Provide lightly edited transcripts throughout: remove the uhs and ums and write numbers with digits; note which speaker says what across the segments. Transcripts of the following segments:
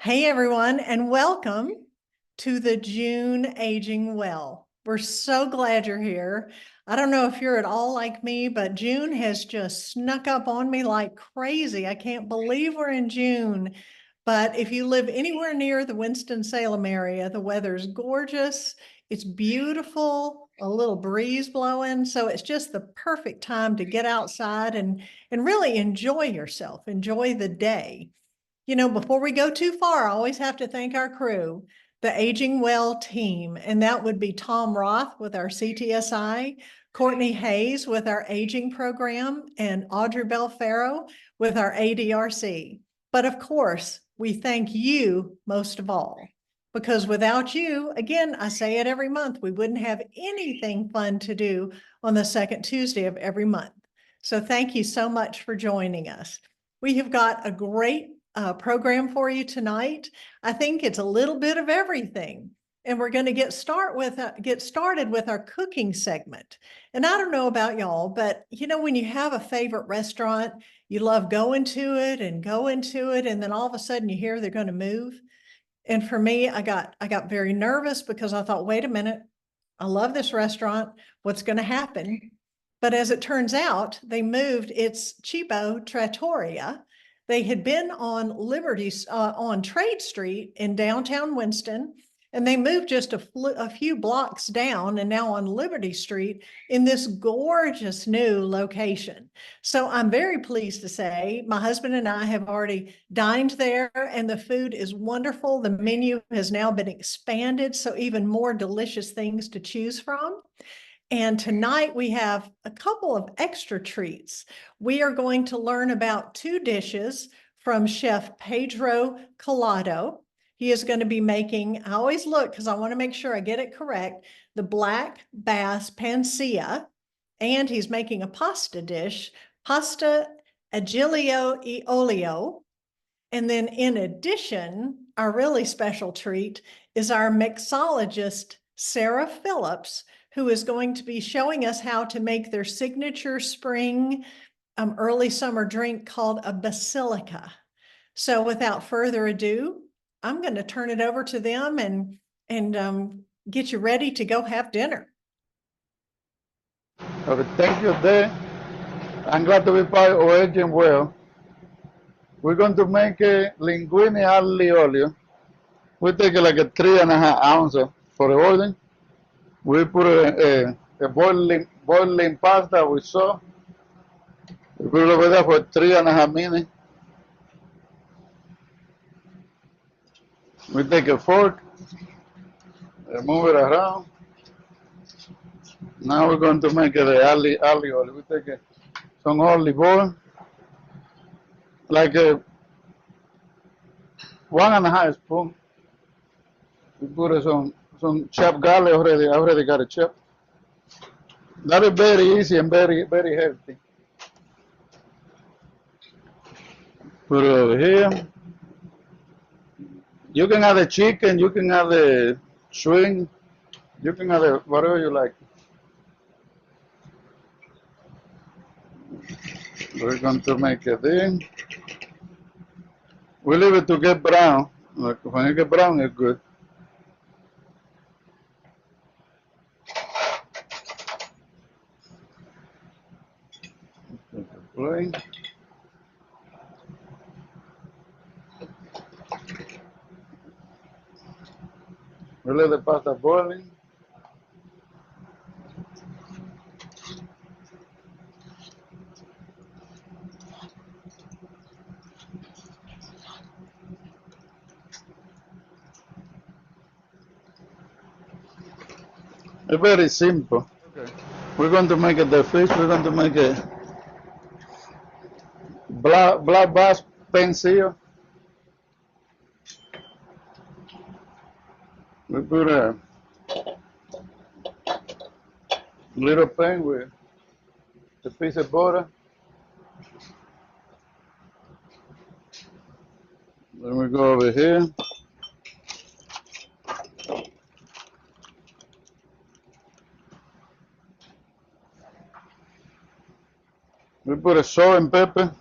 Speaker 1: Hey everyone, and welcome to the June Aging Well. We're so glad you're here. I don't know if you're at all like me, but June has just snuck up on me like crazy. I can't believe we're in June. But if you live anywhere near the Winston-Salem area, the weather's gorgeous. It's beautiful, a little breeze blowing. So it's just the perfect time to get outside and really enjoy yourself, enjoy the day. You know, before we go too far, I always have to thank our crew, the Aging Well team, and that would be Tom Roth with our CTSI, Courtney Hayes with our aging program, and Audrey Belfaro with our ADRC. But of course, we thank you most of all, because without you, again, I say it every month, we wouldn't have anything fun to do on the second Tuesday of every month. So thank you so much for joining us. We have got a great program for you tonight. I think it's a little bit of everything. And we're going to get started with our cooking segment. And I don't know about y'all, but you know, when you have a favorite restaurant, you love going to it, and then all of a sudden you hear they're going to move. And for me, I got very nervous because I thought, wait a minute, I love this restaurant. What's going to happen? But as it turns out, they moved its cheapo trattoria. They had been on on Trade Street in downtown Winston, and they moved just a few blocks down and now on Liberty Street in this gorgeous new location. So I'm very pleased to say my husband and I have already dined there, and the food is wonderful. The menu has now been expanded, so even more delicious things to choose from. And tonight we have a couple of extra treats. We are going to learn about two dishes from Chef Pedro Collado. He is going to be making, I always look because I want to make sure I get it correct, the black bass pancia, and he's making a pasta dish, pasta aglio e olio. And then in addition, our really special treat is our mixologist, Sarah Phillips, who is going to be showing us how to make their signature spring early summer drink called a basilica. So without further ado, I'm going to turn it over to them and get you ready to go have dinner.
Speaker 2: Okay, thank you, Day. I'm glad to be part of AgingWell. We're going to make a linguine aglio olio. We take like a 3.5 ounces for the order. We put a boiling pasta with salt. We put it over there for 3.5 minutes. We take a fork, move it around. Now we're going to make the aglio olio. We take some olive oil, like a 1.5 spoon. We put some chopped garlic already. I already got it chopped. That is very easy and very healthy. Put it over here. You can add the chicken, you can add the shrimp, you can add whatever you like. We're going to make it in. We leave it to get brown. When it gets brown, it's good. Plate. We let the pasta boiling. It's very simple. Okay. We're going to make the fish. We're going to make a black bass pancia. We put a little pan with a piece of butter. Then we go over here. We put a salt and pepper.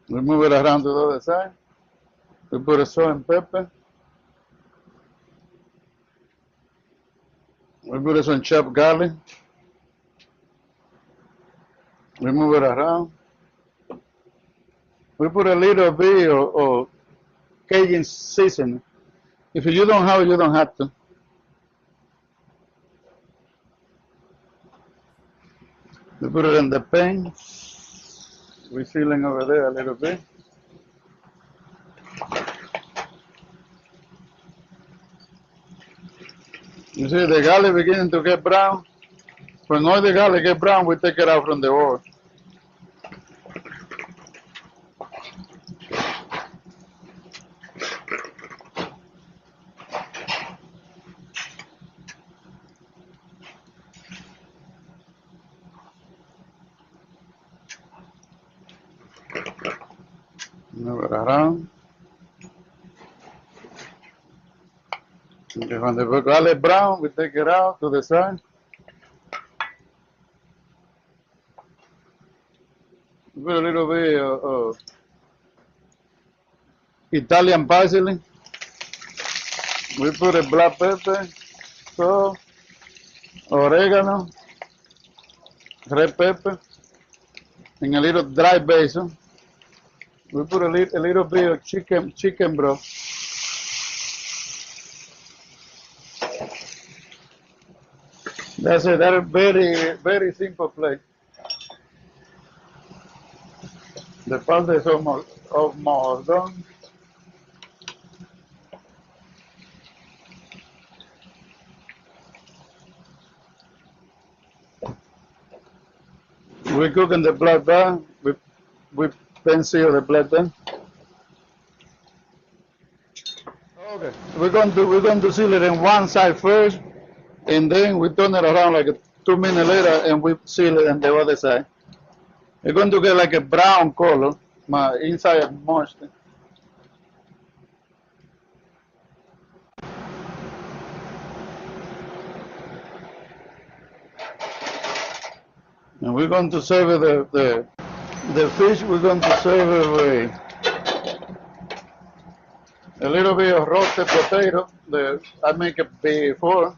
Speaker 2: We move it around to the other side. We put a salt and pepper. We put some chopped garlic. We move it around. We put a little bit of Cajun seasoning. If you don't have it, you don't have to. We put it in the pan. We're sealing over there a little bit. You see the garlic beginning to get brown. When all the garlic get brown, we take it out from the oil. Move it around. Okay, when the garlic brown, we take it out to the side. Put a little bit of Italian parsley. We put a black pepper, salt, oregano, red pepper, and a little dry basil. We put a little bit of chicken broth. That's it. That's a very, very simple plate. The pasta is almost done. We cook in the black pan. We pan seal the black pan. Okay, we're going to seal it in one side first, and then we turn it around like 2 minutes later, and we seal it on the other side. It's going to get like a brown color. My inside is moist. And we're going to serve the fish. We're going to serve it with a little bit of roasted potato that I make it before.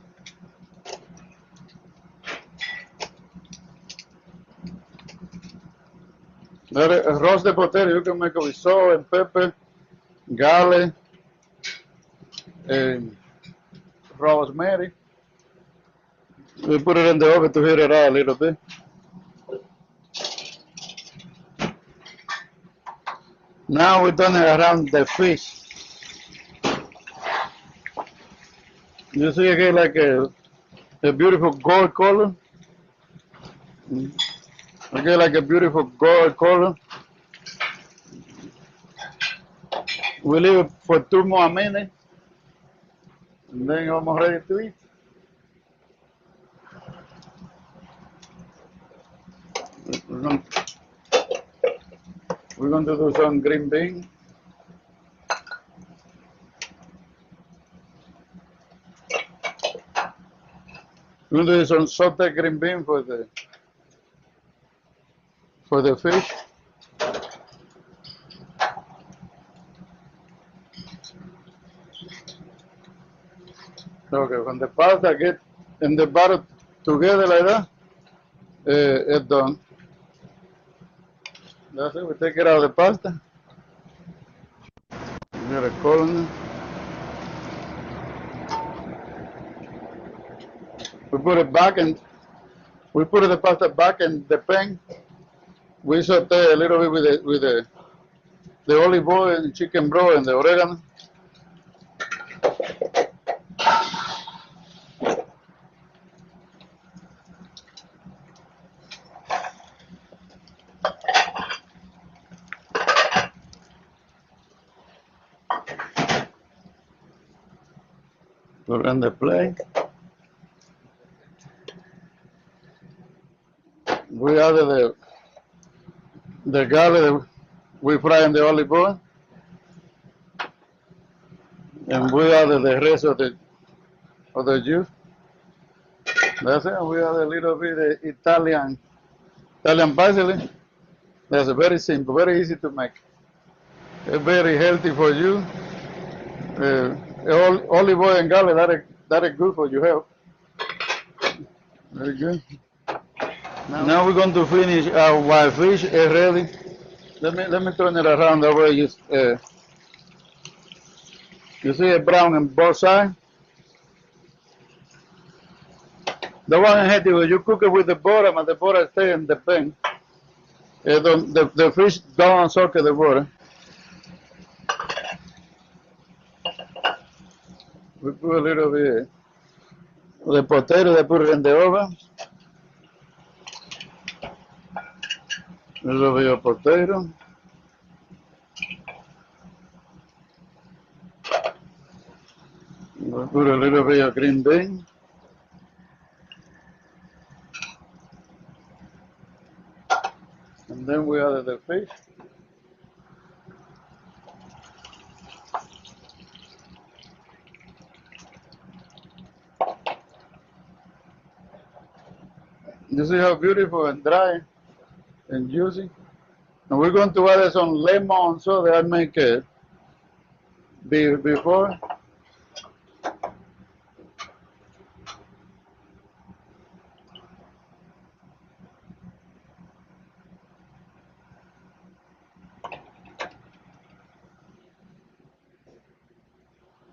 Speaker 2: Roasted potato, you can make it with salt and pepper, garlic, and rosemary. We put it in the oven to heat it out a little bit. Now we're turning around the fish. You see again like a beautiful gold color. Again like a beautiful gold color. We leave it for 2 more minutes. And then almost ready to eat. We're going to do some green beans. We're going to do some sauteed green beans for the fish. Okay, when the pasta get in the batter together like that, it's done. That's it. We take it out of the pasta. We got a colony. We put it back and we put the pasta back in the pan. We saute a little bit with the olive oil and chicken broth and the oregano. Put it on the plate. We added the garlic that we fry in the olive oil, and we added the rest of the juice. That's it. We add a little bit of Italian parsley. That's very simple, very easy to make. It's very healthy for you. Olive oil and garlic, that is good for your health. Very good. Now we're going to finish our wild fish. It's ready. Let me turn it around that way. You see it brown on both sides. The one ahead of you cook it with the bottom, and the bottom stay in the pan. The fish don't soak in the water. We put a little bit of the potato, they put it in the oven. A little bit of potato. We put a little bit of green bean. And then we added the fish. You see how beautiful and dry and juicy? And we're going to add some lemon so that I make it before.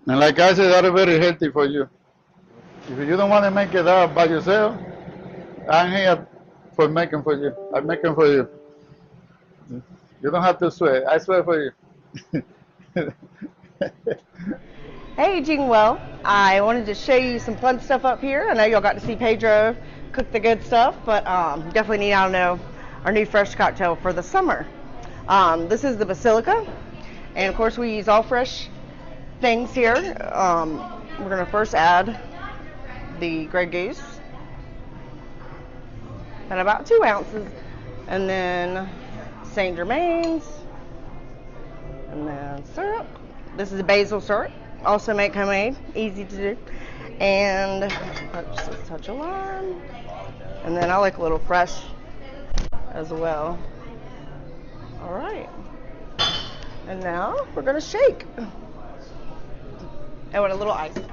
Speaker 2: And like I said, that's very healthy for you. If you don't want to make it out by yourself, I'm here for making for you. I'm making for you. You don't have to sweat. I sweat for you.
Speaker 3: Hey, AgingWell. I wanted to show you some fun stuff up here. I know y'all got to see Pedro cook the good stuff, but definitely need to know our new fresh cocktail for the summer. This is the Basilica, and of course we use all fresh things here. We're going to first add the Grey Goose at about 2 ounces, and then St. Germain's, and then syrup. This is basil syrup, also make homemade, easy to do, and just a touch of lime, and then I like a little fresh as well. All right, and now we're gonna shake. I want a little ice. All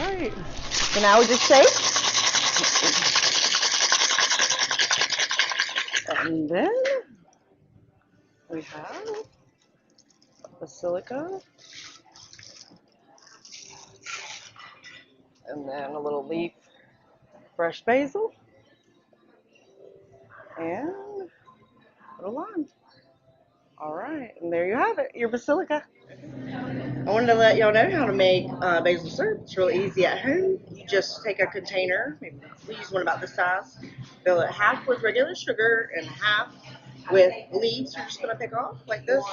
Speaker 3: right, so now we just shake, and then we have Basilica, and then a little leaf fresh basil, and a little lime. All right, and there you have it, your Basilica. I wanted to let y'all know how to make basil syrup. It's real easy at home. You just take a container, maybe we use one about this size, fill it half with regular sugar and half with leaves you're just going to pick off like this.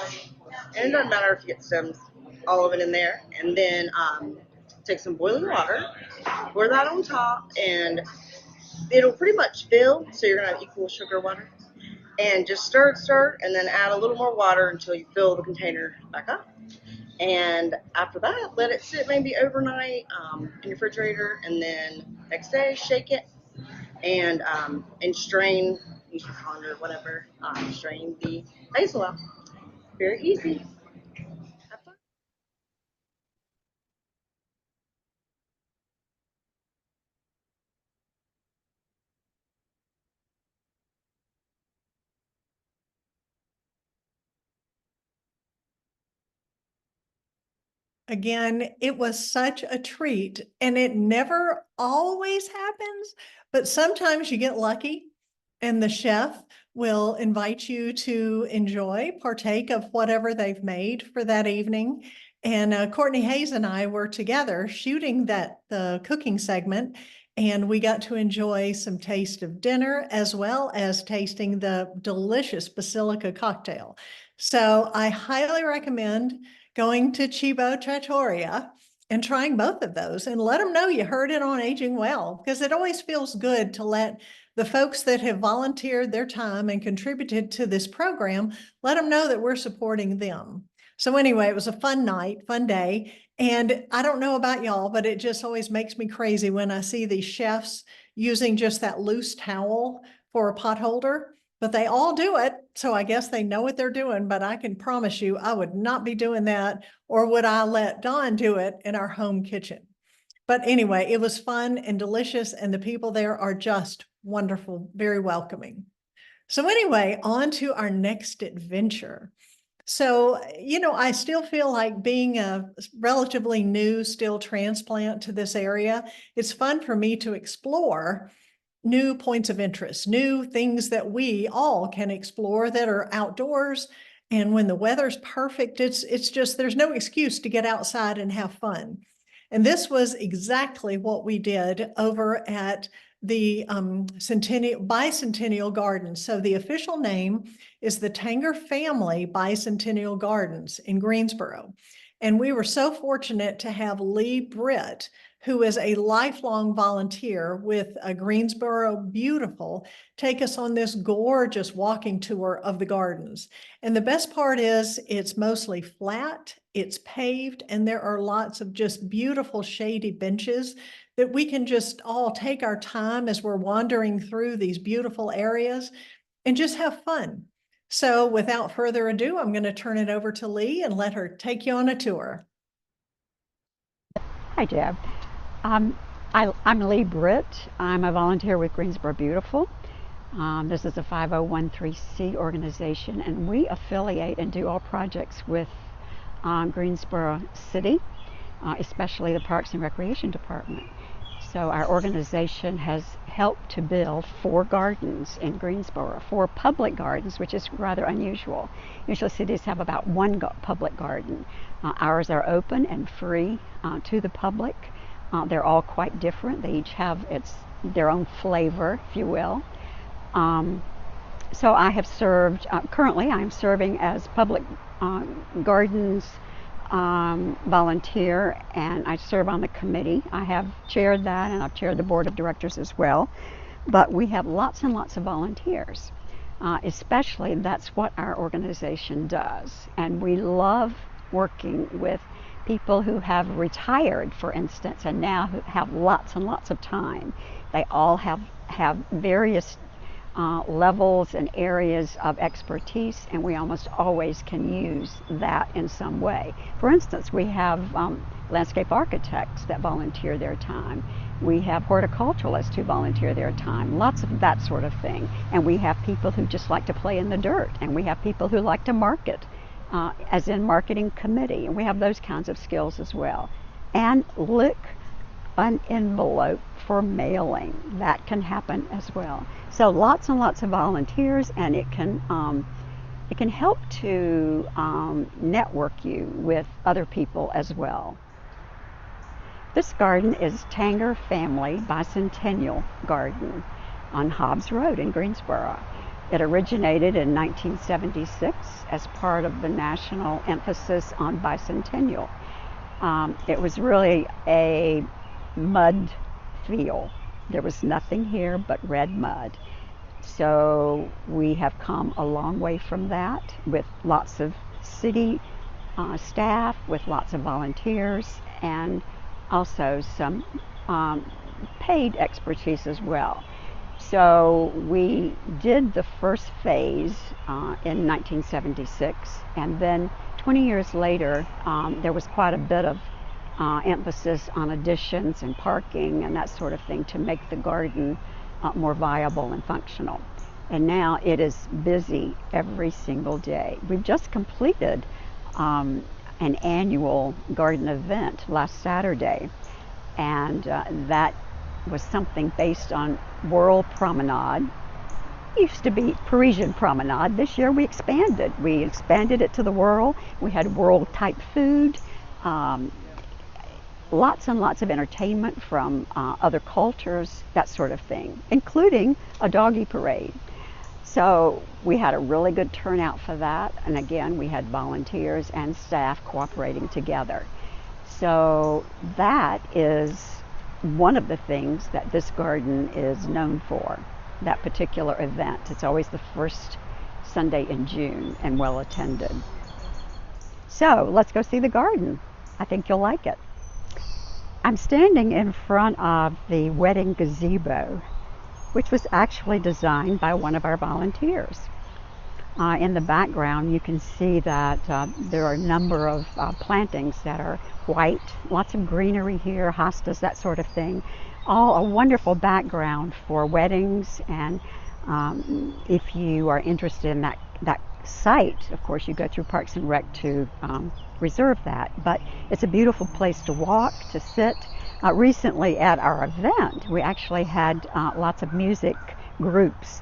Speaker 3: And it doesn't matter if you get stems, all of it in there. And then take some boiling water, pour that on top, and it'll pretty much fill, so you're going to have equal sugar water. And just stir, and then add a little more water until you fill the container back up. And after that, let it sit maybe overnight in your refrigerator, and then next day shake it and strain, use your colander or whatever, strain the basil out. Very easy. Have fun.
Speaker 1: Again, it was such a treat, and it never always happens, but sometimes you get lucky and the chef will invite you to partake of whatever they've made for that evening. And Courtney Hayes and I were together shooting the cooking segment, and we got to enjoy some taste of dinner as well as tasting the delicious Basilica cocktail. So I highly recommend going to Cibo Trattoria and trying both of those, and let them know you heard it on Aging Well, because it always feels good to let the folks that have volunteered their time and contributed to this program, let them know that we're supporting them. So anyway, it was a fun night, fun day. And I don't know about y'all, but it just always makes me crazy when I see these chefs using just that loose towel for a pot holder. but they all do it. So I guess they know what they're doing, but I can promise you, I would not be doing that, or would I let Dawn do it in our home kitchen? But anyway, it was fun and delicious, and the people there are just wonderful, very welcoming. So anyway, on to our next adventure. So, I still feel like being a relatively new still transplant to this area, it's fun for me to explore new points of interest, new things that we all can explore that are outdoors. And when the weather's perfect, it's just, there's no excuse to get outside and have fun. And this was exactly what we did over at the Bicentennial Gardens. So the official name is the Tanger Family Bicentennial Gardens in Greensboro. And we were so fortunate to have Lee Britt, who is a lifelong volunteer with Greensboro Beautiful, take us on this gorgeous walking tour of the gardens. And the best part is it's mostly flat, it's paved, and there are lots of just beautiful shady benches that we can just all take our time as we're wandering through these beautiful areas and just have fun. So without further ado, I'm going to turn it over to Lee and let her take you on a tour.
Speaker 4: Hi, Deb. I'm Lee Britt. I'm a volunteer with Greensboro Beautiful. This is a 501(c) organization, and we affiliate and do all projects with Greensboro City, especially the Parks and Recreation Department. So our organization has helped to build 4 gardens in Greensboro, 4 public gardens, which is rather unusual. Usually cities have about 1 public garden. Ours are open and free to the public. They're all quite different. They each have their own flavor, if you will. So I have served, currently I'm serving as public gardens volunteer, and I serve on the committee. I have chaired that, and I've chaired the board of directors as well. But we have lots and lots of volunteers. Especially, that's what our organization does. And we love working with people who have retired, for instance, and now who have lots and lots of time. They all have various levels and areas of expertise, and we almost always can use that in some way. For instance, we have landscape architects that volunteer their time. We have horticulturalists who volunteer their time, lots of that sort of thing. And we have people who just like to play in the dirt, and we have people who like to market, as in marketing committee, and we have those kinds of skills as well. And lick an envelope for mailing, that can happen as well. So lots and lots of volunteers, and it can help to network you with other people as well. This garden is Tanger Family Bicentennial Garden on Hobbs Road in Greensboro. It originated in 1976 as part of the national emphasis on bicentennial. It was really a mud field. There was nothing here but red mud. So we have come a long way from that, with lots of city staff, with lots of volunteers, and also some paid expertise as well. So we did the first phase in 1976, and then 20 years later, there was quite a bit of emphasis on additions and parking and that sort of thing to make the garden more viable and functional. And now it is busy every single day. We've just completed an annual garden event last Saturday, and that was something based on World Promenade. It used to be Parisian Promenade. This year we expanded. We expanded it to the world. We had world type food, lots and lots of entertainment from other cultures, that sort of thing, including a doggy parade. So we had a really good turnout for that. And again, we had volunteers and staff cooperating together. So that is one of the things that this garden is known for, that particular event. It's always the first Sunday in June and well attended. So let's go see the garden. I think you'll like it. I'm standing in front of the wedding gazebo, which was actually designed by one of our volunteers. In the background, you can see that there are a number of plantings that are white, lots of greenery here, hostas, that sort of thing. All a wonderful background for weddings, and if you are interested in that site, of course, you go through Parks and Rec to reserve that. But it's a beautiful place to walk, to sit. Recently at our event, we actually had lots of music groups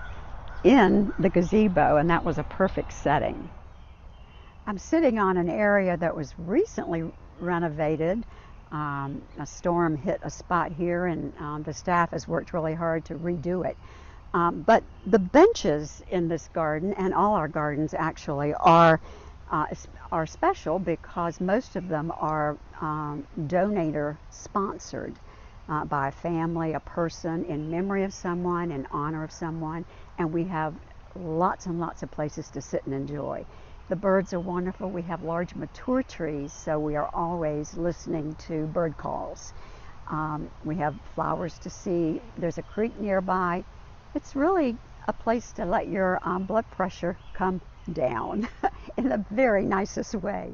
Speaker 4: in the gazebo, and that was a perfect setting. I'm sitting on an area that was recently renovated. A storm hit a spot here, and the staff has worked really hard to redo it. But the benches in this garden, and all our gardens actually, are special because most of them are donor sponsored by a family, a person, in memory of someone, in honor of someone, and we have lots and lots of places to sit and enjoy. The birds are wonderful. We have large mature trees, so we are always listening to bird calls. We have flowers to see. There's a creek nearby. It's really a place to let your blood pressure come down in the very nicest way.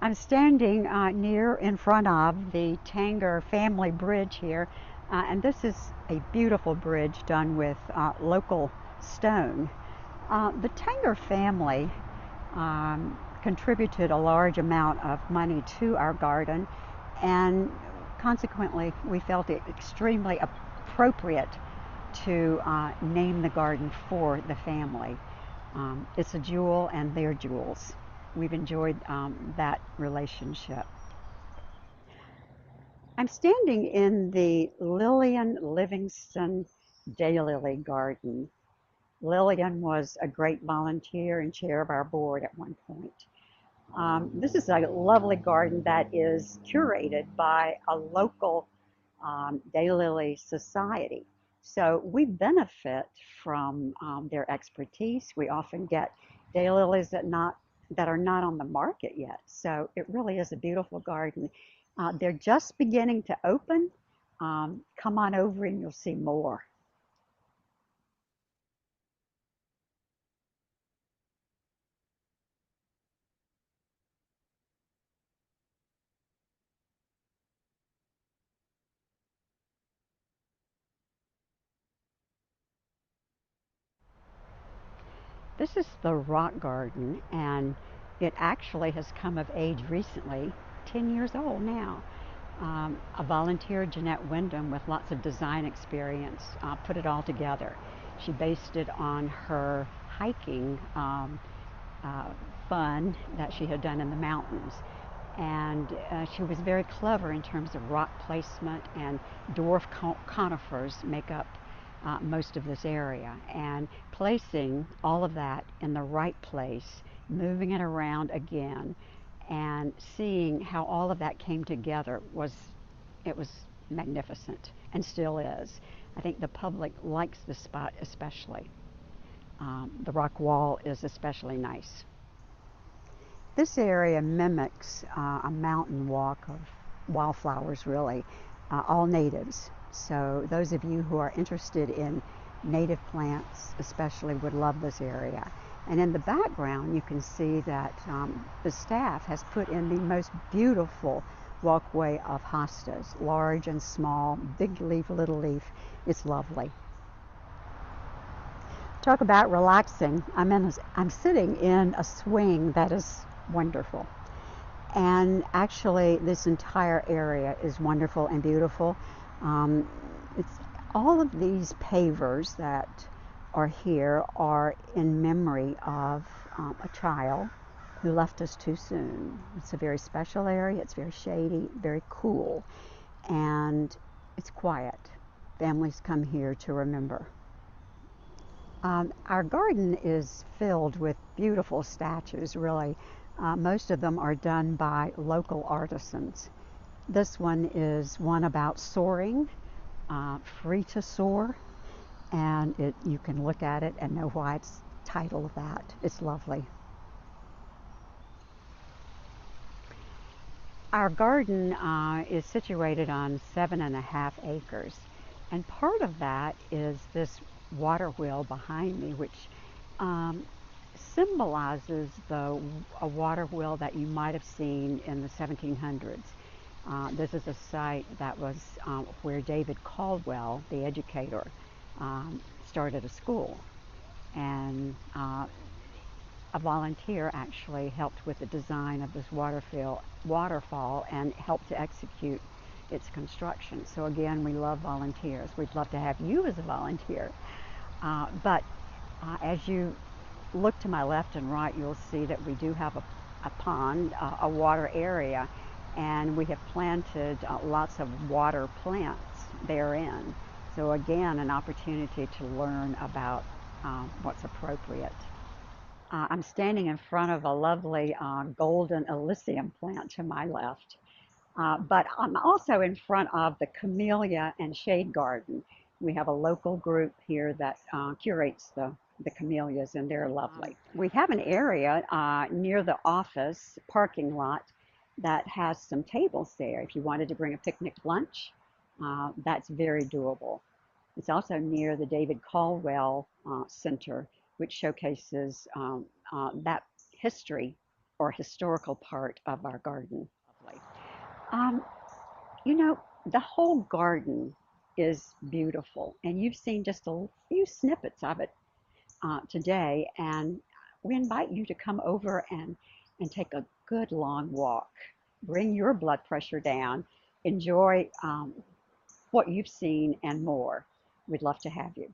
Speaker 4: I'm standing in front of the Tanger family bridge here, and this is a beautiful bridge done with local stone. The Tanger family contributed a large amount of money to our garden, and consequently we felt it extremely appropriate to name the garden for the family. It's a jewel, and they're jewels. We've enjoyed that relationship. I'm standing in the Lillian Livingston Daylily Garden. Lillian was a great volunteer and chair of our board at one point. This is a lovely garden that is curated by a local daylily society. So we benefit from their expertise. We often get daylilies that are not on the market yet. So it really is a beautiful garden. They're just beginning to open. Come on over and you'll see more. This is the rock garden, and it actually has come of age recently, 10 years old now. A volunteer, Jeanette Wyndham, with lots of design experience, put it all together. She based it on her hiking fun that she had done in the mountains. And she was very clever in terms of rock placement, and dwarf conifers make up most of this area, and placing all of that in the right place, moving it around again, and seeing how all of that came together was magnificent, and still is. I think the public likes this spot especially. The rock wall is especially nice. This area mimics a mountain walk of wildflowers, really, all natives. So those of you who are interested in native plants especially would love this area. And in the background you can see that the staff has put in the most beautiful walkway of hostas, large and small, big leaf, little leaf. It's lovely. Talk about relaxing. I'm sitting in a swing that is wonderful. And actually this entire area is wonderful and beautiful. It's all of these pavers that are here are in memory of a child who left us too soon. It's a very special area. It's very shady, very cool, and it's quiet. Families come here to remember. Our garden is filled with beautiful statues, really. Most of them are done by local artisans. This one is one about soaring, free to soar, and you can look at it and know why it's titled that. It's lovely. Our garden is situated on 7.5 acres. And part of that is this water wheel behind me, which um, symbolizes a water wheel that you might have seen in the 1700s. This is a site that was where David Caldwell, the educator, started a school. And a volunteer actually helped with the design of this waterfall and helped to execute its construction. So again, we love volunteers. We'd love to have you as a volunteer. But as you look to my left and right, you'll see that we do have a pond, a water area, and we have planted lots of water plants therein. So again, an opportunity to learn about what's appropriate. I'm standing in front of a lovely golden Elysium plant to my left. But I'm also in front of the Camellia and Shade Garden. We have a local group here that curates the camellias, and they're lovely. We have an area near the office parking lot that has some tables there. If you wanted to bring a picnic lunch, that's very doable. It's also near the David Caldwell Center, which showcases that history or historical part of our garden. Lovely. Um, you know, the whole garden is beautiful, and you've seen just a few snippets of it today, and we invite you to come over and take a good long walk. Bring your blood pressure down, enjoy what you've seen and more. We'd love to have you.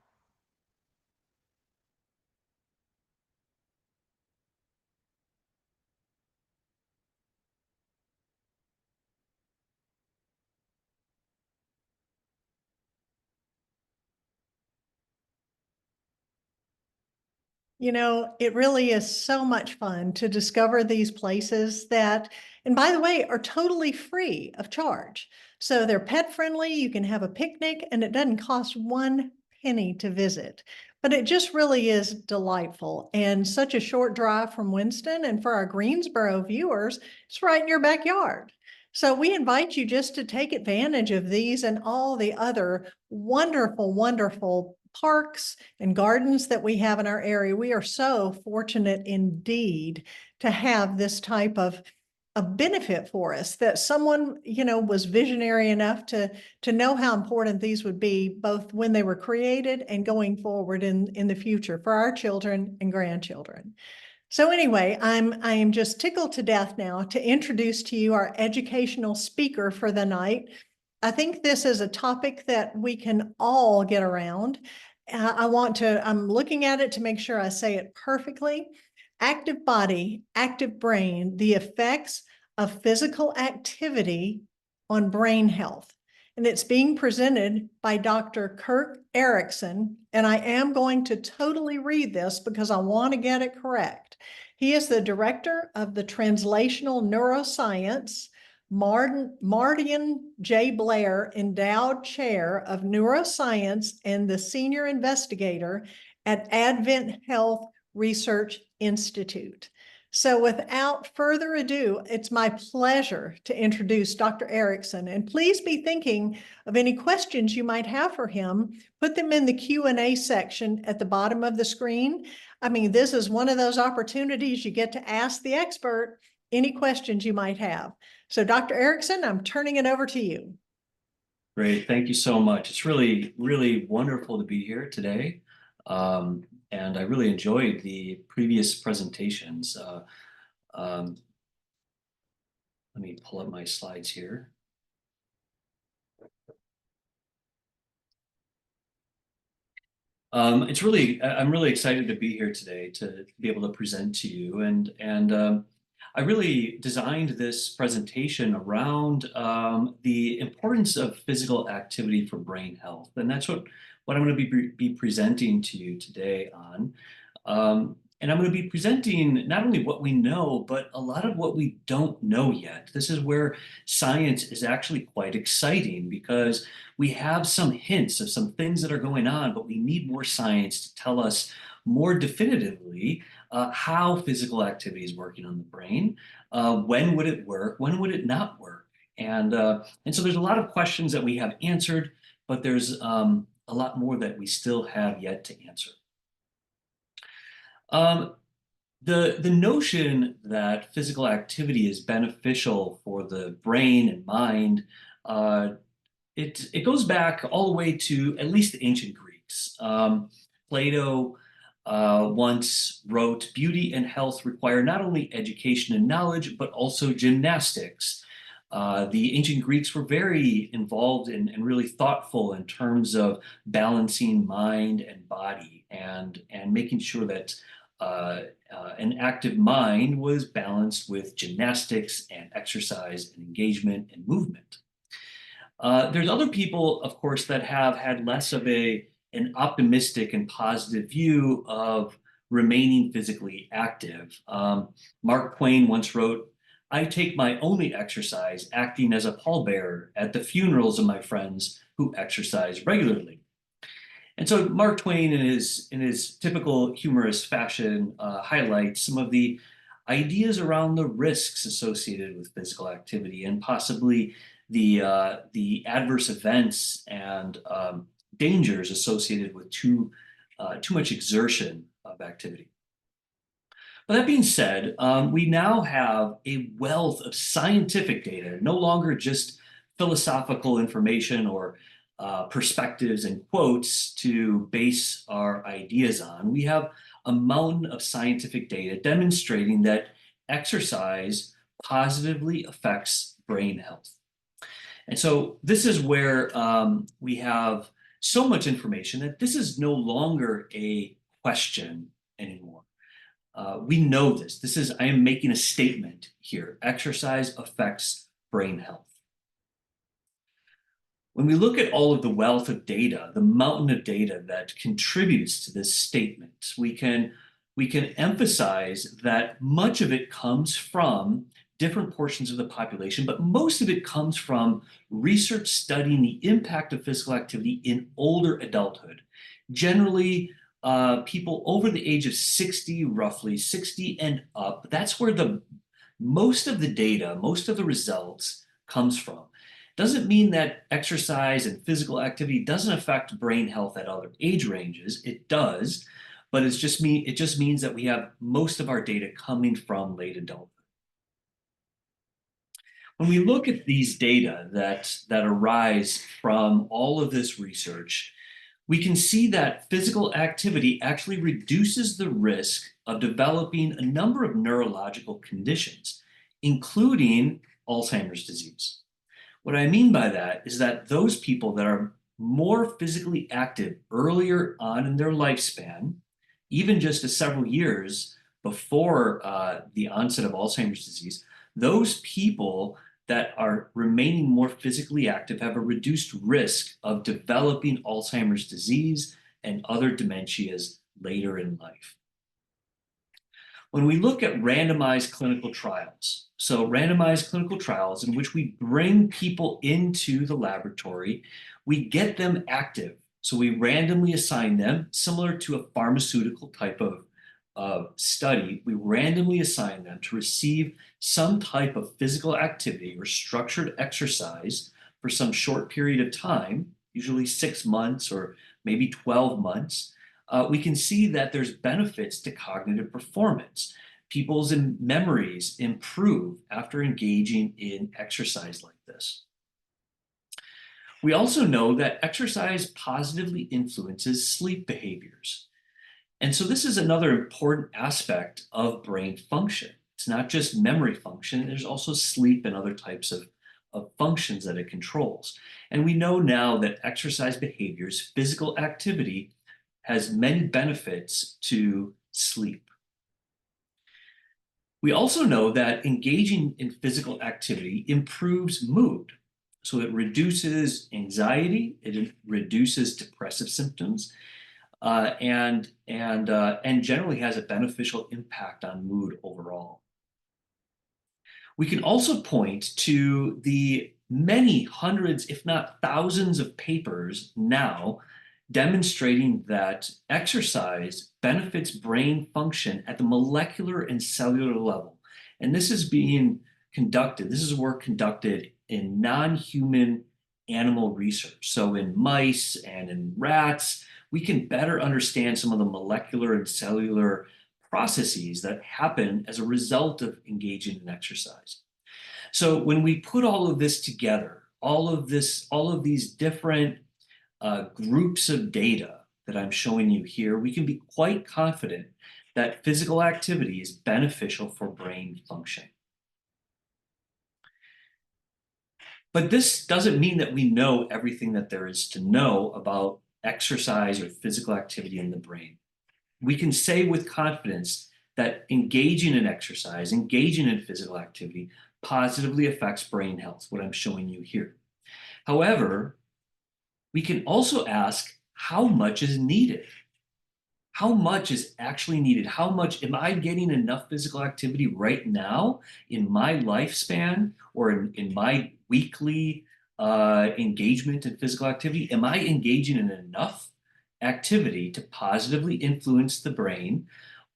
Speaker 1: You know, it really is so much fun to discover these places that, and by the way, are totally free of charge. So they're pet friendly, you can have a picnic, and it doesn't cost 1 penny to visit. But it just really is delightful and such a short drive from Winston. And for our Greensboro viewers, it's right in your backyard. So we invite you just to take advantage of these and all the other wonderful, wonderful parks and gardens that we have in our area. We are so fortunate indeed to have this type of benefit for us, that someone, you know, was visionary enough to know how important these would be, both when they were created and going forward in the future for our children and grandchildren. So anyway, I am just tickled to death now to introduce to you our educational speaker for the night. I think this is a topic that we can all get around. I'm looking at it to make sure I say it perfectly. Active body, active brain, the effects of physical activity on brain health. And it's being presented by Dr. Kirk Erickson. And I am going to totally read this because I want to get it correct. He is the director of the Translational Neuroscience, Mardian J. Blair Endowed Chair of Neuroscience and the Senior Investigator at AdventHealth Research Institute. So without further ado, it's my pleasure to introduce Dr. Erickson, and please be thinking of any questions you might have for him. Put them in the Q&A section at the bottom of the screen. I mean, this is one of those opportunities you get to ask the expert any questions you might have. So Dr. Erickson, I'm turning it over to you.
Speaker 5: Great, thank you so much. It's really, really wonderful to be here today. And I really enjoyed the previous presentations. Let me pull up my slides here. I'm really excited to be here today to be able to present to you. And I really designed this presentation around the importance of physical activity for brain health. And that's what I'm going to be presenting to you today on. And I'm going to be presenting not only what we know, but a lot of what we don't know yet. This is where science is actually quite exciting, because we have some hints of some things that are going on, but we need more science to tell us more definitively how physical activity is working on the brain. When would it work? When would it not work? And so there's a lot of questions that we have answered, but there's a lot more that we still have yet to answer. The notion that physical activity is beneficial for the brain and mind, it goes back all the way to at least the ancient Greeks. Plato once wrote, "Beauty and health require not only education and knowledge, but also gymnastics." The ancient Greeks were very involved and really thoughtful in terms of balancing mind and body and making sure that an active mind was balanced with gymnastics and exercise and engagement and movement. There's other people, of course, that have had less of an optimistic and positive view of remaining physically active. Mark Twain once wrote, "I take my only exercise acting as a pallbearer at the funerals of my friends who exercise regularly." And so Mark Twain, in his typical humorous fashion, highlights some of the ideas around the risks associated with physical activity and possibly the adverse events and dangers associated with too much exertion of activity. But that being said, we now have a wealth of scientific data, no longer just philosophical information or perspectives and quotes to base our ideas on. We have a mountain of scientific data demonstrating that exercise positively affects brain health. And so this is where we have so much information that this is no longer a question anymore. We know this. I am making a statement here. Exercise affects brain health. When we look at all of the wealth of data, the mountain of data that contributes to this statement, we can emphasize that much of it comes from different portions of the population, but most of it comes from research studying the impact of physical activity in older adulthood. Generally, people over the age of 60, roughly 60 and up, that's where most of the data, most of the results comes from. Doesn't mean that exercise and physical activity doesn't affect brain health at other age ranges. It does, but it just means that we have most of our data coming from late adulthood. When we look at these data that arise from all of this research, we can see that physical activity actually reduces the risk of developing a number of neurological conditions, including Alzheimer's disease. What I mean by that is that those people that are more physically active earlier on in their lifespan, even just several years before the onset of Alzheimer's disease, those people that are remaining more physically active have a reduced risk of developing Alzheimer's disease and other dementias later in life. When we look at randomized clinical trials, so randomized clinical trials in which we bring people into the laboratory, we get them active. So we randomly assign them, similar to a pharmaceutical type of study, we randomly assign them to receive some type of physical activity or structured exercise for some short period of time, usually 6 months or maybe 12 months. We can see that there's benefits to cognitive performance. People's memories improve after engaging in exercise like this. We also know that exercise positively influences sleep behaviors. And so this is another important aspect of brain function. It's not just memory function, there's also sleep and other types of functions that it controls. And we know now that exercise behaviors, physical activity, has many benefits to sleep. We also know that engaging in physical activity improves mood. So it reduces anxiety, it reduces depressive symptoms, and generally has a beneficial impact on mood overall. We can also point to the many hundreds, if not thousands of papers now demonstrating that exercise benefits brain function at the molecular and cellular level. And this is being conducted, this is work conducted in non-human animal research. So in mice and in rats, we can better understand some of the molecular and cellular processes that happen as a result of engaging in exercise. So when we put all of this together, all of these different groups of data that I'm showing you here, we can be quite confident that physical activity is beneficial for brain function. But this doesn't mean that we know everything that there is to know about exercise or physical activity in the brain. We can say with confidence that engaging in exercise, engaging in physical activity positively affects brain health, what I'm showing you here. However, we can also ask how much is needed? How much is actually needed? How much am I getting enough physical activity right now in my lifespan or in my weekly engagement in physical activity? Am I engaging in enough activity to positively influence the brain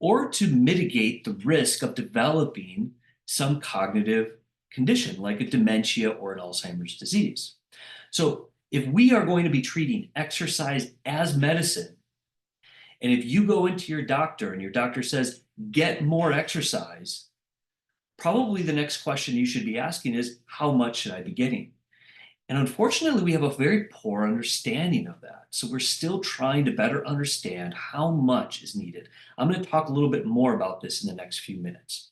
Speaker 5: or to mitigate the risk of developing some cognitive condition like a dementia or an Alzheimer's disease? So if we are going to be treating exercise as medicine, and if you go into your doctor and your doctor says, get more exercise, probably the next question you should be asking is, how much should I be getting? And unfortunately, we have a very poor understanding of that. So we're still trying to better understand how much is needed. I'm going to talk a little bit more about this in the next few minutes.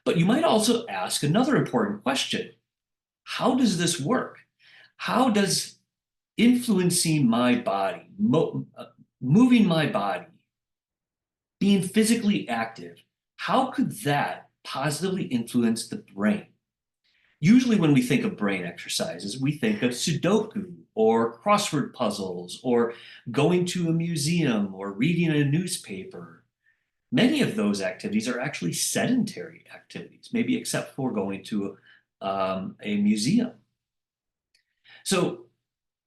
Speaker 5: But you might also ask another important question. How does this work? How does influencing my body, moving my body, being physically active, how could that positively influence the brain? Usually when we think of brain exercises, we think of Sudoku or crossword puzzles or going to a museum or reading a newspaper. Many of those activities are actually sedentary activities, maybe except for going to a museum. So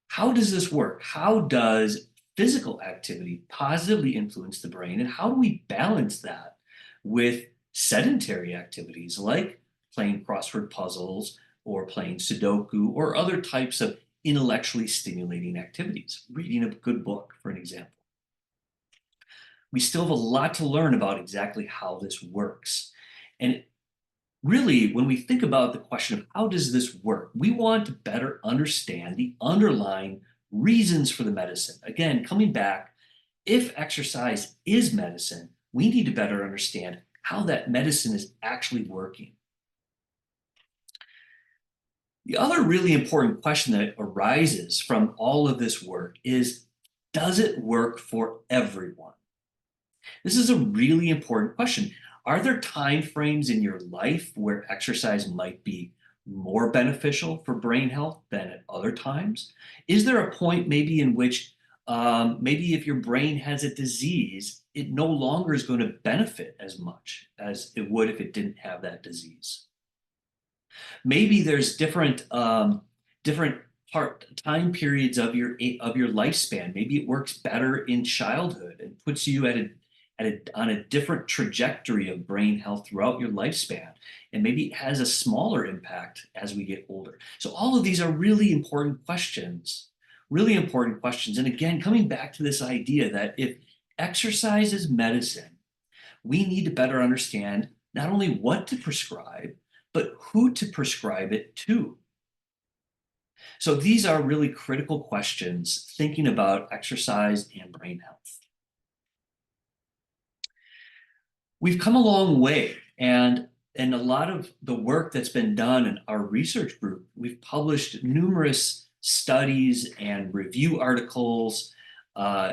Speaker 5: how does this work? How does physical activity positively influence the brain, and how do we balance that with sedentary activities like playing crossword puzzles or playing Sudoku or other types of intellectually stimulating activities, reading a good book, for an example? We still have a lot to learn about exactly how this works. And really, when we think about the question of how does this work, we want to better understand the underlying reasons for the medicine. Again, coming back, if exercise is medicine, we need to better understand how that medicine is actually working. The other really important question that arises from all of this work is, does it work for everyone? This is a really important question. Are there time frames in your life where exercise might be more beneficial for brain health than at other times? Is there a point maybe in which maybe if your brain has a disease, it no longer is going to benefit as much as it would if it didn't have that disease? Maybe there's different time periods of your lifespan. Maybe it works better in childhood and puts you on a different trajectory of brain health throughout your lifespan. And maybe it has a smaller impact as we get older. So all of these are really important questions, really important questions. And again, coming back to this idea that if exercise is medicine, we need to better understand not only what to prescribe, but who to prescribe it to. So these are really critical questions thinking about exercise and brain health. We've come a long way, and a lot of the work that's been done in our research group, we've published numerous studies and review articles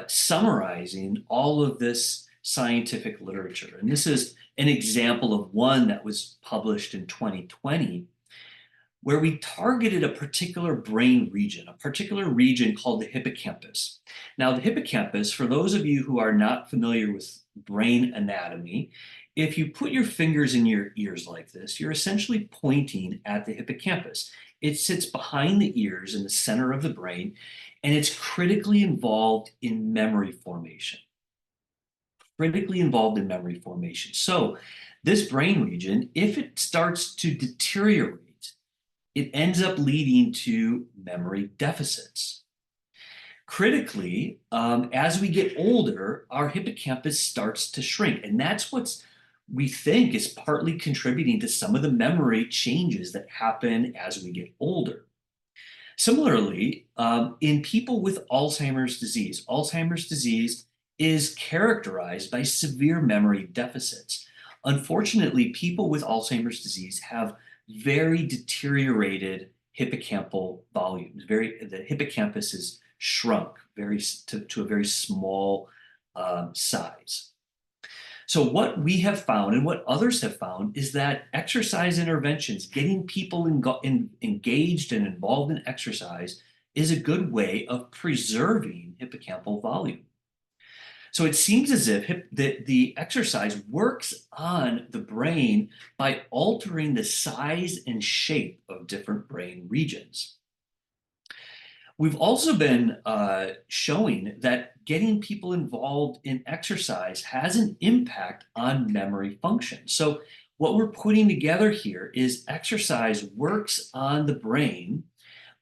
Speaker 5: summarizing all of this scientific literature. And this is an example of one that was published in 2020, where we targeted a particular brain region, a particular region called the hippocampus. Now, the hippocampus, for those of you who are not familiar with brain anatomy, if you put your fingers in your ears like this, you're essentially pointing at the hippocampus. It sits behind the ears in the center of the brain, and it's critically involved in memory formation. Critically involved in memory formation. So this brain region, if it starts to deteriorate, it ends up leading to memory deficits. Critically, as we get older, our hippocampus starts to shrink, and that's what's we think is partly contributing to some of the memory changes that happen as we get older. Similarly, in people with Alzheimer's disease is characterized by severe memory deficits. Unfortunately, people with Alzheimer's disease have very deteriorated hippocampal volumes. The hippocampus is shrunk to a very small size. So what we have found and what others have found is that exercise interventions, getting people engaged and involved in exercise, is a good way of preserving hippocampal volume. So it seems as if the exercise works on the brain by altering the size and shape of different brain regions. We've also been showing that getting people involved in exercise has an impact on memory function. So what we're putting together here is exercise works on the brain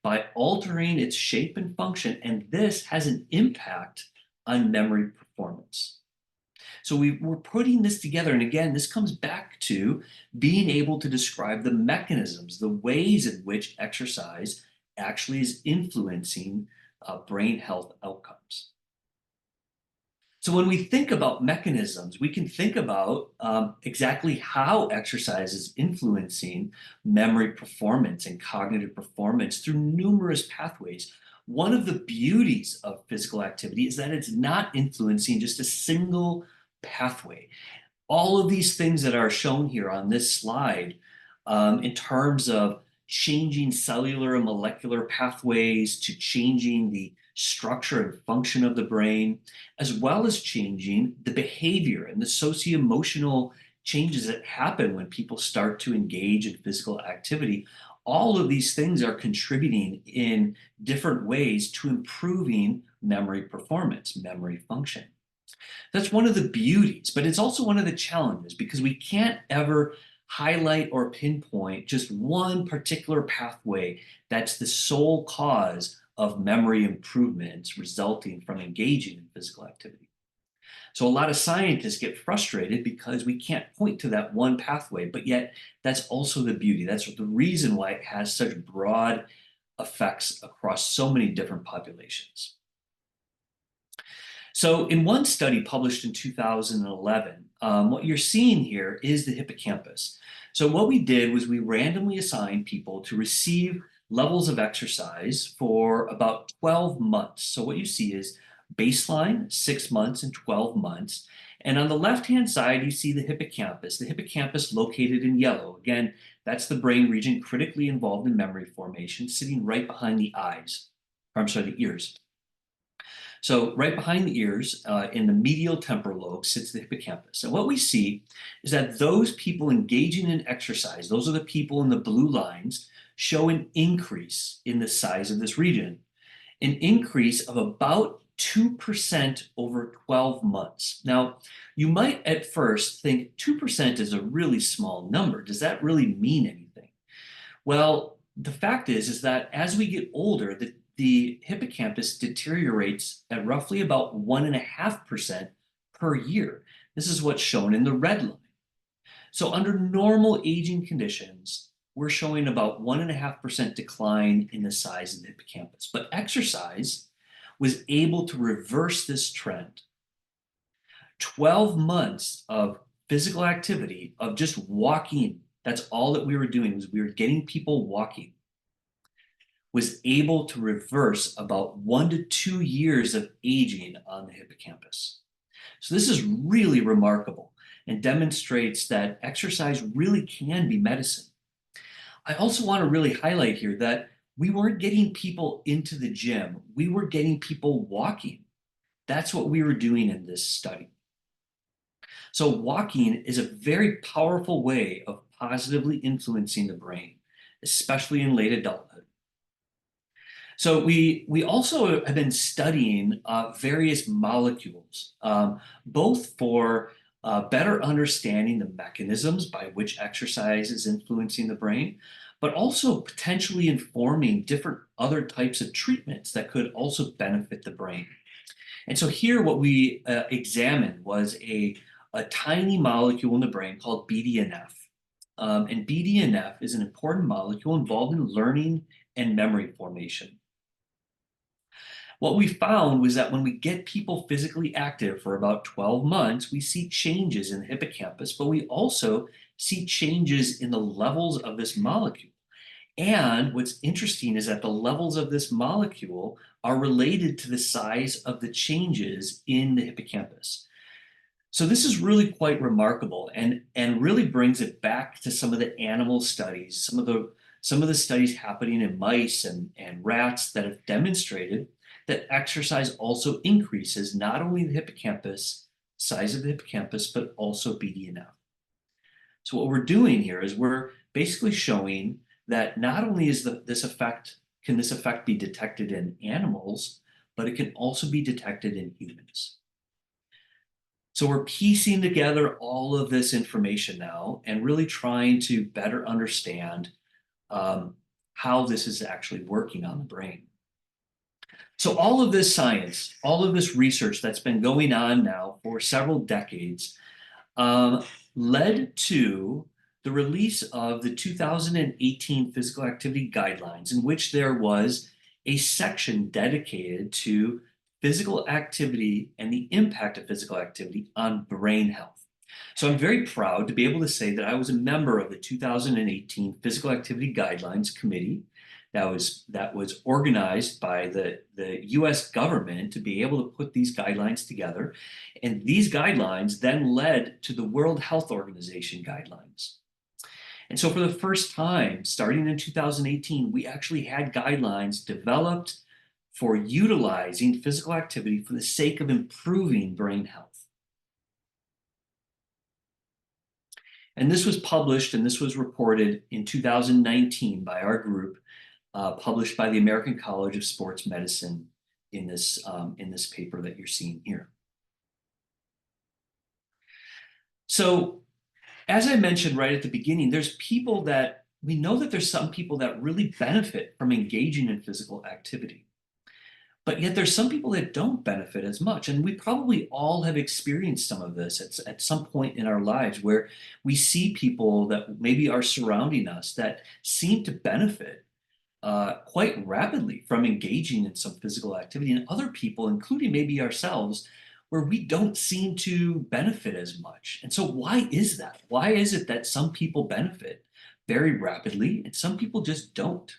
Speaker 5: by altering its shape and function, and this has an impact on memory performance. So we're putting this together, and again, this comes back to being able to describe the mechanisms, the ways in which exercise actually is influencing brain health outcomes. So when we think about mechanisms, we can think about exactly how exercise is influencing memory performance and cognitive performance through numerous pathways. One of the beauties of physical activity is that it's not influencing just a single pathway. All of these things that are shown here on this slide in terms of changing cellular and molecular pathways to changing the structure and function of the brain, as well as changing the behavior and the socio-emotional changes that happen when people start to engage in physical activity. All of these things are contributing in different ways to improving memory performance, memory function. That's one of the beauties, but it's also one of the challenges because we can't ever highlight or pinpoint just one particular pathway that's the sole cause of memory improvements resulting from engaging in physical activity. So a lot of scientists get frustrated because we can't point to that one pathway, but yet that's also the beauty. That's the reason why it has such broad effects across so many different populations. So in one study published in 2011, what you're seeing here is the hippocampus. So what we did was we randomly assigned people to receive levels of exercise for about 12 months. So what you see is baseline, 6 months and 12 months. And on the left-hand side, you see the hippocampus located in yellow. Again, that's the brain region critically involved in memory formation, sitting right behind the eyes, or I'm sorry, the ears. So right behind the ears, in the medial temporal lobe, sits the hippocampus. And what we see is that those people engaging in exercise, those are the people in the blue lines, show an increase in the size of this region, an increase of about 2% over 12 months. Now, you might at first think 2% is a really small number. Does that really mean anything? Well, the fact is that as we get older, the hippocampus deteriorates at roughly about 1.5% per year. This is what's shown in the red line. So under normal aging conditions, we're showing about 1.5% decline in the size of the hippocampus. But exercise was able to reverse this trend. 12 months of physical activity, of just walking, that's all that we were doing, was we were getting people walking, was able to reverse about 1 to 2 years of aging on the hippocampus. So this is really remarkable and demonstrates that exercise really can be medicine. I also want to really highlight here that we weren't getting people into the gym. We were getting people walking. That's what we were doing in this study. So walking is a very powerful way of positively influencing the brain, especially in late adulthood. So we also have been studying various molecules, both for better understanding the mechanisms by which exercise is influencing the brain, but also potentially informing different other types of treatments that could also benefit the brain. And so here what we examined was a tiny molecule in the brain called BDNF. And BDNF is an important molecule involved in learning and memory formation. What we found was that when we get people physically active for about 12 months, we see changes in the hippocampus, but we also see changes in the levels of this molecule. And what's interesting is that the levels of this molecule are related to the size of the changes in the hippocampus. So this is really quite remarkable and really brings it back to some of the animal studies, some of the studies happening in mice and rats that have demonstrated that exercise also increases not only the hippocampus, size of the hippocampus, but also BDNF. So what we're doing here is we're basically showing that not only is this effect be detected in animals, but it can also be detected in humans. So we're piecing together all of this information now and really trying to better understand how this is actually working on the brain. So all of this science, all of this research that's been going on now for several decades led to the release of the 2018 Physical Activity Guidelines, in which there was a section dedicated to physical activity and the impact of physical activity on brain health. So I'm very proud to be able to say that I was a member of the 2018 Physical Activity Guidelines Committee that was organized by the US government to be able to put these guidelines together. And these guidelines then led to the World Health Organization guidelines. And so for the first time, starting in 2018, we actually had guidelines developed for utilizing physical activity for the sake of improving brain health. And this was published and this was reported in 2019 by our group, published by the American College of Sports Medicine in this paper that you're seeing here. So as I mentioned right at the beginning, we know that there's some people that really benefit from engaging in physical activity. But yet there's some people that don't benefit as much. And we probably all have experienced some of this at some point in our lives where we see people that maybe are surrounding us that seem to benefit quite rapidly from engaging in some physical activity, and other people, including maybe ourselves, where we don't seem to benefit as much. And so why is that? Why is it that some people benefit very rapidly and some people just don't?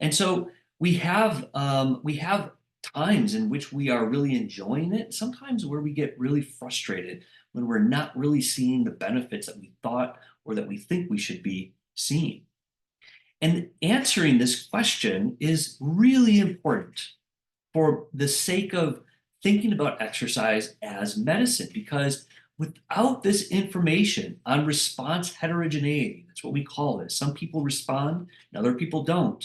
Speaker 5: And so we have times in which we are really enjoying it, sometimes where we get really frustrated when we're not really seeing the benefits that we thought or that we think we should be seeing. And answering this question is really important for the sake of thinking about exercise as medicine, because without this information on response heterogeneity, that's what we call this. Some people respond and other people don't.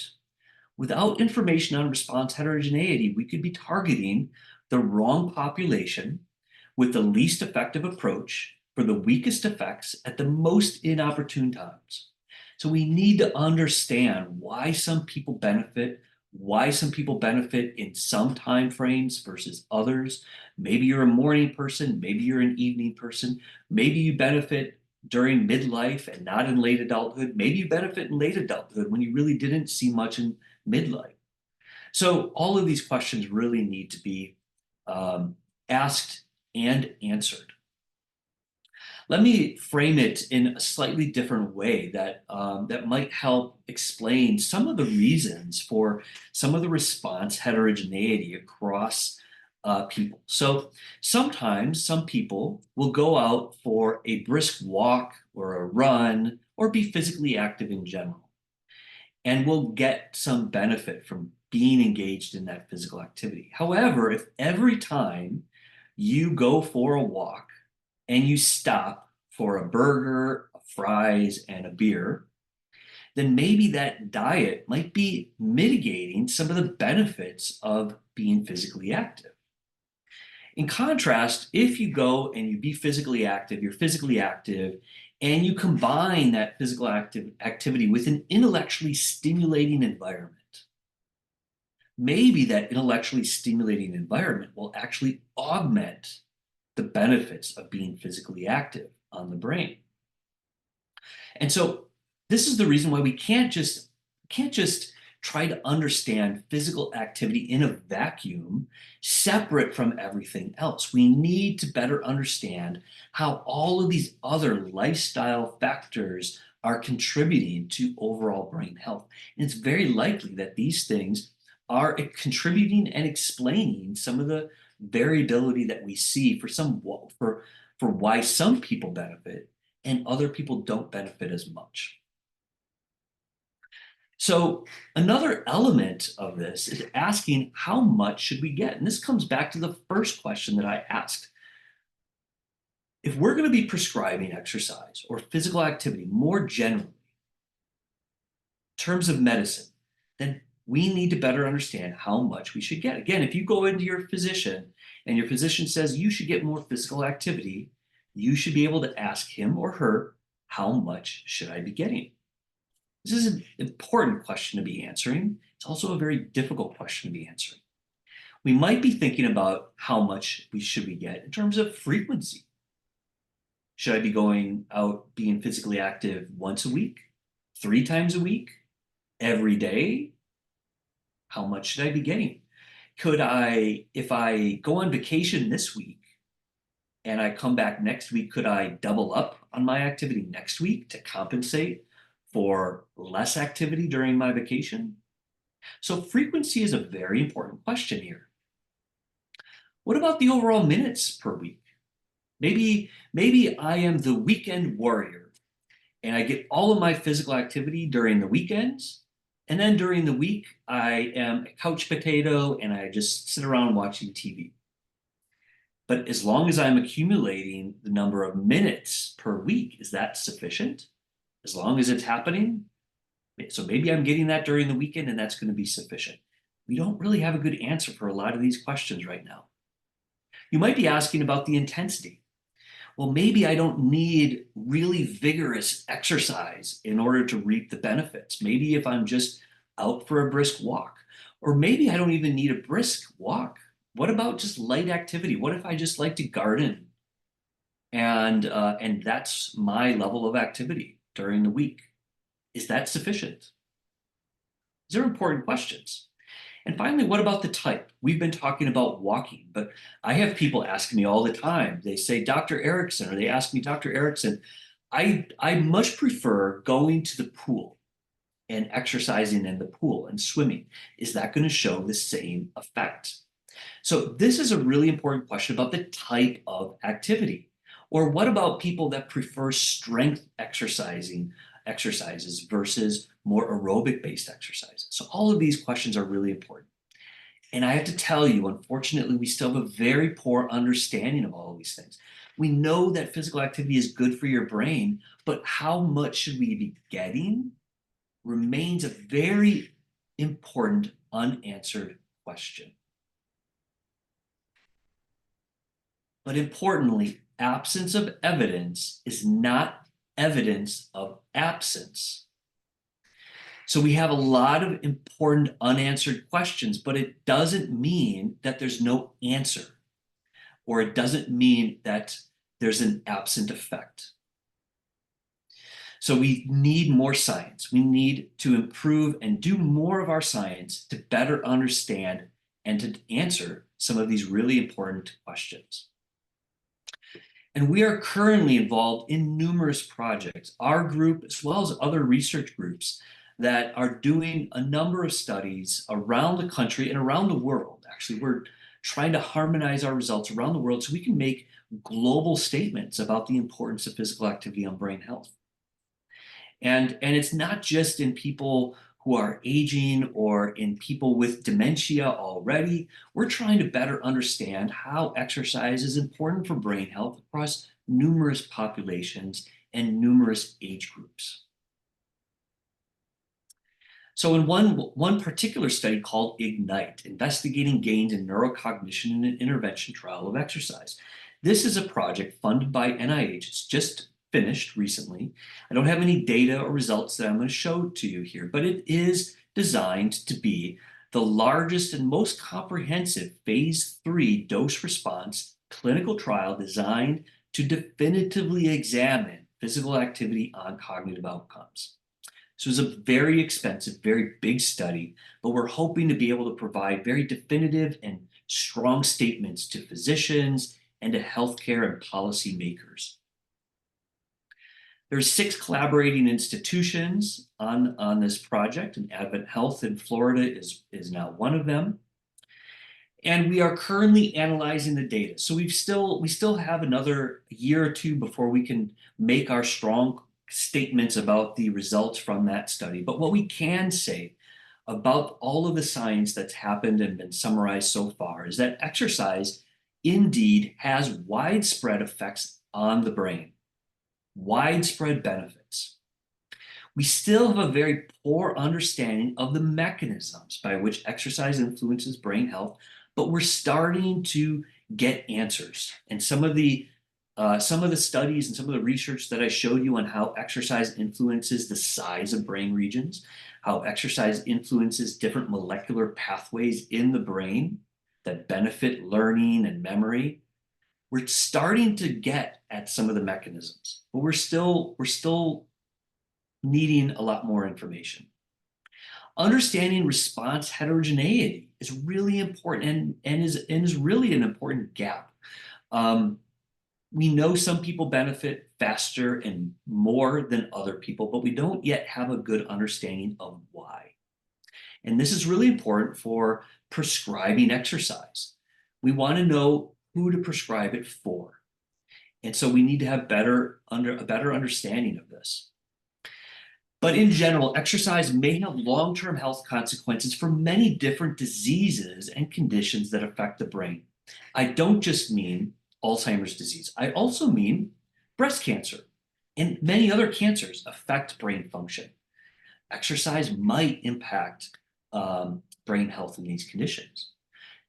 Speaker 5: Without information on response heterogeneity, we could be targeting the wrong population with the least effective approach for the weakest effects at the most inopportune times. So we need to understand why some people benefit in some time frames versus others. Maybe you're a morning person, maybe you're an evening person, maybe you benefit during midlife and not in late adulthood. Maybe you benefit in late adulthood when you really didn't see much in midlife. So all of these questions really need to be asked and answered. Let me frame it in a slightly different way that might help explain some of the reasons for some of the response heterogeneity across people. So sometimes some people will go out for a brisk walk or a run or be physically active in general, and will get some benefit from being engaged in that physical activity. However, if every time you go for a walk and you stop for a burger, fries, and a beer, then maybe that diet might be mitigating some of the benefits of being physically active. In contrast, if you go and you be physically active, you're physically active, and you combine that physical activity with an intellectually stimulating environment, maybe that intellectually stimulating environment will actually augment the benefits of being physically active on the brain. And so this is the reason why we can't just try to understand physical activity in a vacuum, separate from everything else. We need to better understand how all of these other lifestyle factors are contributing to overall brain health. And it's very likely that these things are contributing and explaining some of the variability that we see for why some people benefit and other people don't benefit as much. So another element of this is asking, how much should we get? And this comes back to the first question that I asked. If we're going to be prescribing exercise or physical activity more generally, in terms of medicine, then we need to better understand how much we should get. Again, if you go into your physician and your physician says you should get more physical activity, you should be able to ask him or her, how much should I be getting? This is an important question to be answering. It's also a very difficult question to be answering. We might be thinking about how much should we get in terms of frequency. Should I be going out being physically active once a week, 3 times a week, every day? How much should I be getting? Could I, if I go on vacation this week and I come back next week, could I double up on my activity next week to compensate for less activity during my vacation? So frequency is a very important question here. What about the overall minutes per week? Maybe I am the weekend warrior and I get all of my physical activity during the weekends, and then during the week I am a couch potato and I just sit around watching TV. But as long as I'm accumulating the number of minutes per week, is that sufficient? As long as it's happening? So maybe I'm getting that during the weekend and that's going to be sufficient. We don't really have a good answer for a lot of these questions right now. You might be asking about the intensity. Well, maybe I don't need really vigorous exercise in order to reap the benefits. Maybe if I'm just out for a brisk walk, or maybe I don't even need a brisk walk. What about just light activity? What if I just like to garden and that's my level of activity during the week? Is that sufficient? These are important questions. And finally, what about the type? We've been talking about walking, but I have people asking me all the time. They say, Dr. Erickson, or they ask me, Dr. Erickson, I much prefer going to the pool and exercising in the pool and swimming. Is that going to show the same effect? So this is a really important question about the type of activity. Or what about people that prefer strength exercises versus more aerobic-based exercises? So all of these questions are really important. And I have to tell you, unfortunately, we still have a very poor understanding of all of these things. We know that physical activity is good for your brain, but how much should we be getting remains a very important unanswered question. But importantly, absence of evidence is not evidence of absence. So we have a lot of important unanswered questions, but it doesn't mean that there's no answer, or it doesn't mean that there's an absent effect. So we need more science. We need to improve and do more of our science to better understand and to answer some of these really important questions. And we are currently involved in numerous projects, our group as well as other research groups that are doing a number of studies around the country and around the world. Actually, we're trying to harmonize our results around the world so we can make global statements about the importance of physical activity on brain health. And it's not just in people who are aging or in people with dementia already. We're trying to better understand how exercise is important for brain health across numerous populations and numerous age groups. So in one particular study called IGNITE, Investigating Gains in Neurocognition in an Intervention Trial of Exercise. This is a project funded by NIH. It's just finished recently. I don't have any data or results that I'm going to show to you here, but it is designed to be the largest and most comprehensive phase 3 dose response clinical trial designed to definitively examine physical activity on cognitive outcomes. So it was a very expensive, very big study, but we're hoping to be able to provide very definitive and strong statements to physicians and to healthcare and policymakers. There's 6 collaborating institutions on this project, and AdventHealth in Florida is now one of them. And we are currently analyzing the data. So we still have another year or two before we can make our strong statements about the results from that study. But what we can say about all of the science that's happened and been summarized so far is that exercise indeed has widespread effects on the brain, widespread benefits. We still have a very poor understanding of the mechanisms by which exercise influences brain health, but we're starting to get answers. And some of the studies and some of the research that I showed you on how exercise influences the size of brain regions, how exercise influences different molecular pathways in the brain that benefit learning and memory. We're starting to get at some of the mechanisms, but we're still needing a lot more information. Understanding response heterogeneity is really important and is really an important gap. We know some people benefit faster and more than other people, but we don't yet have a good understanding of why. And this is really important for prescribing exercise. We want to know who to prescribe it for. And so we need to have a better understanding of this. But in general, exercise may have long-term health consequences for many different diseases and conditions that affect the brain. I don't just mean Alzheimer's disease. I also mean breast cancer and many other cancers affect brain function. Exercise might impact brain health in these conditions.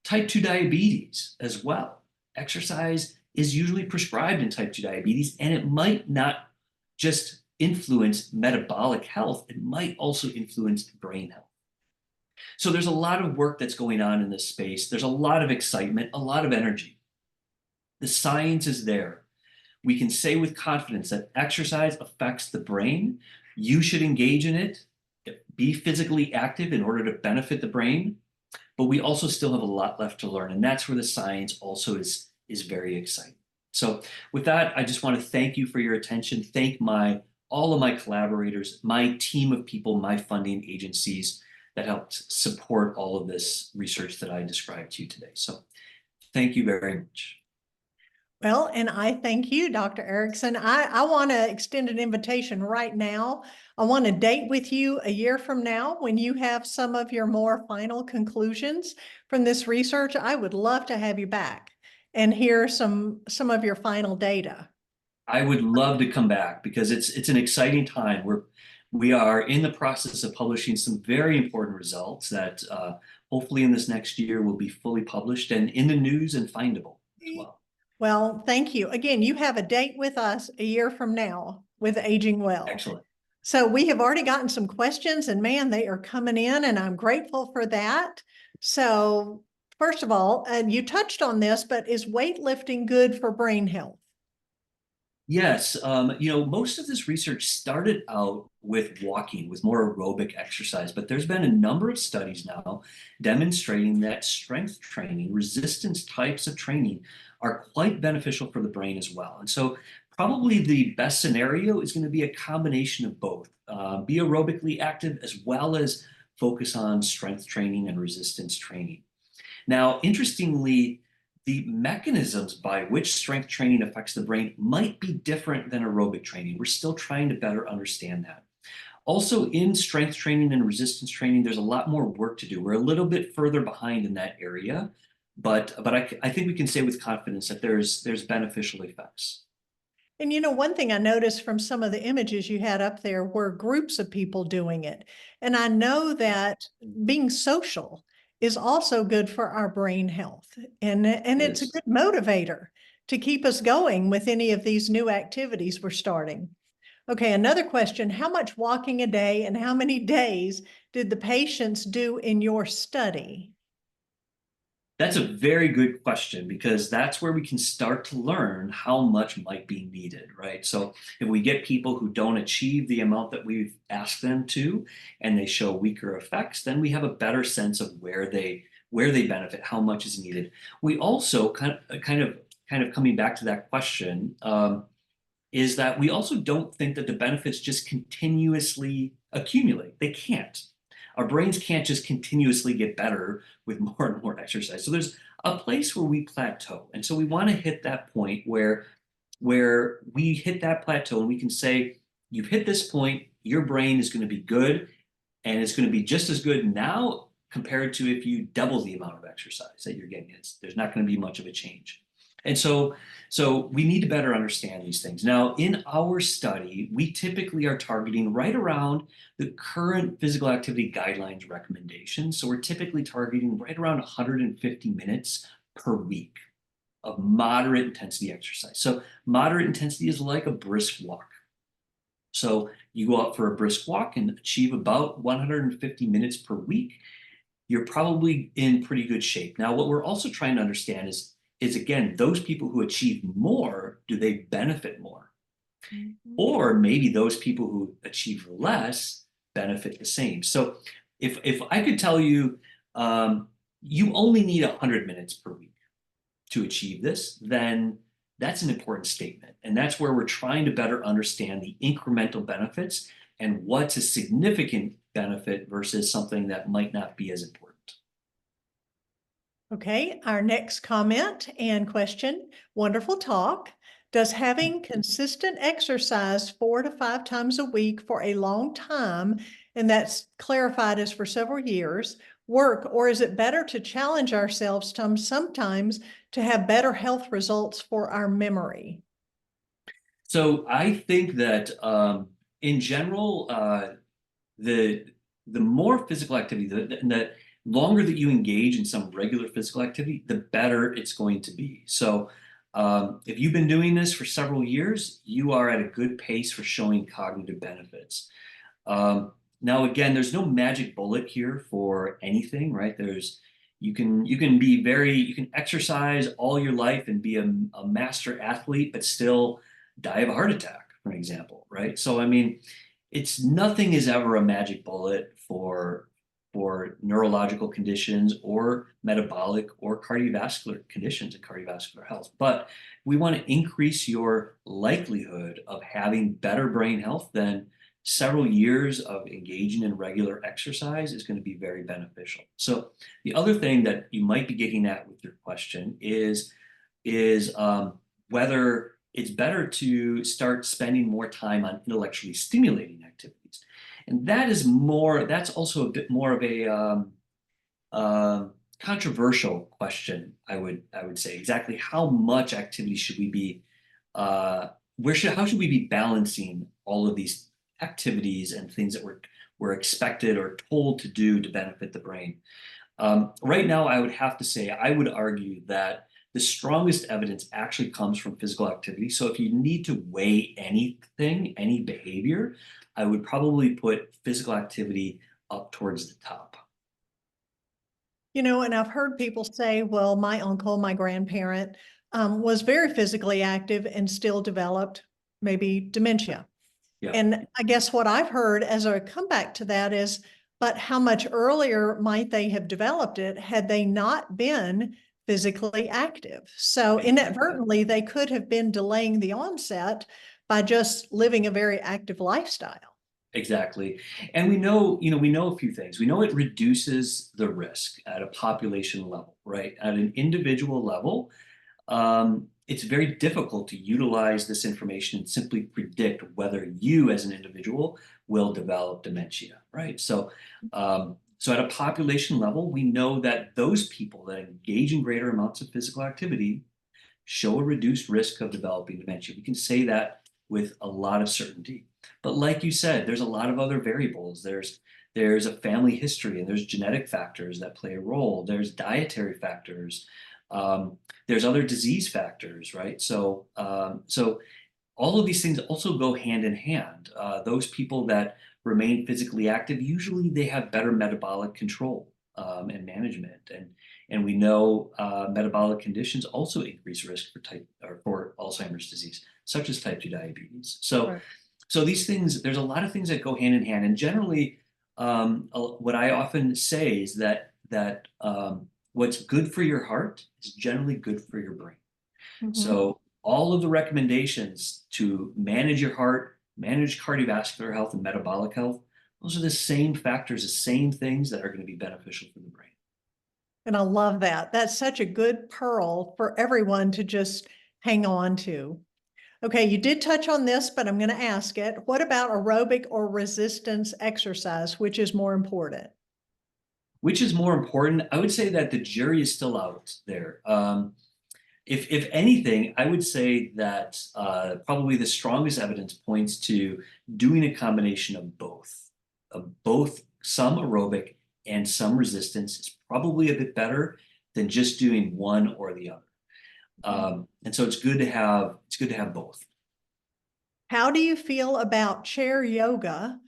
Speaker 5: Type 2 diabetes as well. Exercise is usually prescribed in type 2 diabetes, and it might not just influence metabolic health, it might also influence brain health. So there's a lot of work that's going on in this space. There's a lot of excitement, a lot of energy. The science is there. We can say with confidence that exercise affects the brain. You should engage in it, be physically active in order to benefit the brain, but we also still have a lot left to learn, and that's where the science also is very exciting. So with that, I just want to thank you for your attention, thank all of my collaborators, my team of people, my funding agencies that helped support all of this research that I described to you today. So thank you very much.
Speaker 1: Well, and I thank you, Dr. Erickson. I want to extend an invitation right now. I want to date with you a year from now when you have some of your more final conclusions from this research. I would love to have you back and hear some of your final data.
Speaker 5: I would love to come back because it's an exciting time. We are in the process of publishing some very important results that hopefully in this next year will be fully published and in the news and findable as well.
Speaker 1: Well, thank you. Again, you have a date with us a year from now with AgingWell.
Speaker 5: Excellent.
Speaker 1: So we have already gotten some questions, and man, they are coming in, and I'm grateful for that. So first of all, and you touched on this, but is weightlifting good for brain health?
Speaker 5: Yes, most of this research started out with walking, with more aerobic exercise, but there's been a number of studies now demonstrating that strength training, resistance types of training are quite beneficial for the brain as well. And so probably the best scenario is going to be a combination of both. Be aerobically active as well as focus on strength training and resistance training. Now, interestingly, the mechanisms by which strength training affects the brain might be different than aerobic training. We're still trying to better understand that. Also, in strength training and resistance training, there's a lot more work to do. We're a little bit further behind in that area, but I think we can say with confidence that there's beneficial effects.
Speaker 1: And one thing I noticed from some of the images you had up there were groups of people doing it. And I know that being social is also good for our brain health. And it's a
Speaker 5: Yes.
Speaker 1: good motivator to keep us going with any of these new activities we're starting. Okay, another question. How much walking a day and how many days did the patients do in your study?
Speaker 5: That's a very good question because that's where we can start to learn how much might be needed, right? So if we get people who don't achieve the amount that we've asked them to, and they show weaker effects, then we have a better sense of where they benefit, how much is needed. We also kind of coming back to that question, is that we also don't think that the benefits just continuously accumulate. They can't. Our brains can't just continuously get better with more and more exercise. So there's a place where we plateau. And so we want to hit that point where we hit that plateau and we can say, you've hit this point, your brain is going to be good, and it's going to be just as good now compared to if you double the amount of exercise that you're getting. There's not going to be much of a change. And so we need to better understand these things. Now, in our study, we typically are targeting right around the current physical activity guidelines recommendations. So we're typically targeting right around 150 minutes per week of moderate intensity exercise. So moderate intensity is like a brisk walk. So you go out for a brisk walk and achieve about 150 minutes per week. You're probably in pretty good shape. Now, what we're also trying to understand is again, those people who achieve more, do they benefit more? Or maybe those people who achieve less benefit the same. So if I could tell you, you only need 100 minutes per week to achieve this, then that's an important statement. And that's where we're trying to better understand the incremental benefits and what's a significant benefit versus something that might not be as important.
Speaker 1: Okay, our next comment and question. Wonderful talk. Does having consistent exercise 4 to 5 times a week for a long time, and that's clarified as for several years, work, or is it better to challenge ourselves sometimes to have better health results for our memory?
Speaker 5: So I think that in general, the more physical activity, the longer that you engage in some regular physical activity, the better it's going to be. So if you've been doing this for several years, you are at a good pace for showing cognitive benefits. Now, again, there's no magic bullet here for anything, right? You can exercise all your life and be a master athlete, but still die of a heart attack, for example, right? So, I mean, nothing is ever a magic bullet for neurological conditions or metabolic or cardiovascular conditions and cardiovascular health. But we want to increase your likelihood of having better brain health, then several years of engaging in regular exercise is going to be very beneficial. So the other thing that you might be getting at with your question is whether it's better to start spending more time on intellectually stimulating activities. And that's also a bit more of a controversial question, I would say. Exactly how much activity should we be, how should we be balancing all of these activities and things that we're expected or told to do to benefit the brain? Right now, I would have to say, I would argue that the strongest evidence actually comes from physical activity. So if you need to weigh anything, any behavior, I would probably put physical activity up towards the top.
Speaker 1: And I've heard people say, well, my uncle, my grandparent, was very physically active and still developed maybe dementia.
Speaker 5: Yeah.
Speaker 1: And I guess what I've heard as a comeback to that is, but how much earlier might they have developed it had they not been physically active? So inadvertently, they could have been delaying the onset by just living a very active lifestyle.
Speaker 5: Exactly. And we know a few things. We know it reduces the risk at a population level, right? At an individual level, it's very difficult to utilize this information and simply predict whether you as an individual will develop dementia, right? So at a population level, we know that those people that engage in greater amounts of physical activity show a reduced risk of developing dementia. We can say that with a lot of certainty. But like you said, there's a lot of other variables. There's a family history, and there's genetic factors that play a role. There's dietary factors. There's other disease factors, right? So all of these things also go hand in hand. Those people that remain physically active, usually they have better metabolic control and management. And we know metabolic conditions also increase risk for Alzheimer's disease, such as type 2 diabetes. So,
Speaker 1: Right.
Speaker 5: so these things, there's a lot of things that go hand in hand. And generally, what I often say is that what's good for your heart is generally good for your brain.
Speaker 1: Mhm.
Speaker 5: So all of the recommendations to manage your heart, manage cardiovascular health and metabolic health, those are the same factors, the same things that are going to be beneficial for the brain.
Speaker 1: And I love that. That's such a good pearl for everyone to just hang on to. Okay, you did touch on this, but I'm going to ask it. What about aerobic or resistance exercise? Which is more important?
Speaker 5: Which is more important? I would say that the jury is still out there. If anything, I would say that probably the strongest evidence points to doing a combination of both some aerobic and some resistance is probably a bit better than just doing one or the other. And so it's good to have both.
Speaker 1: How do you feel about chair yoga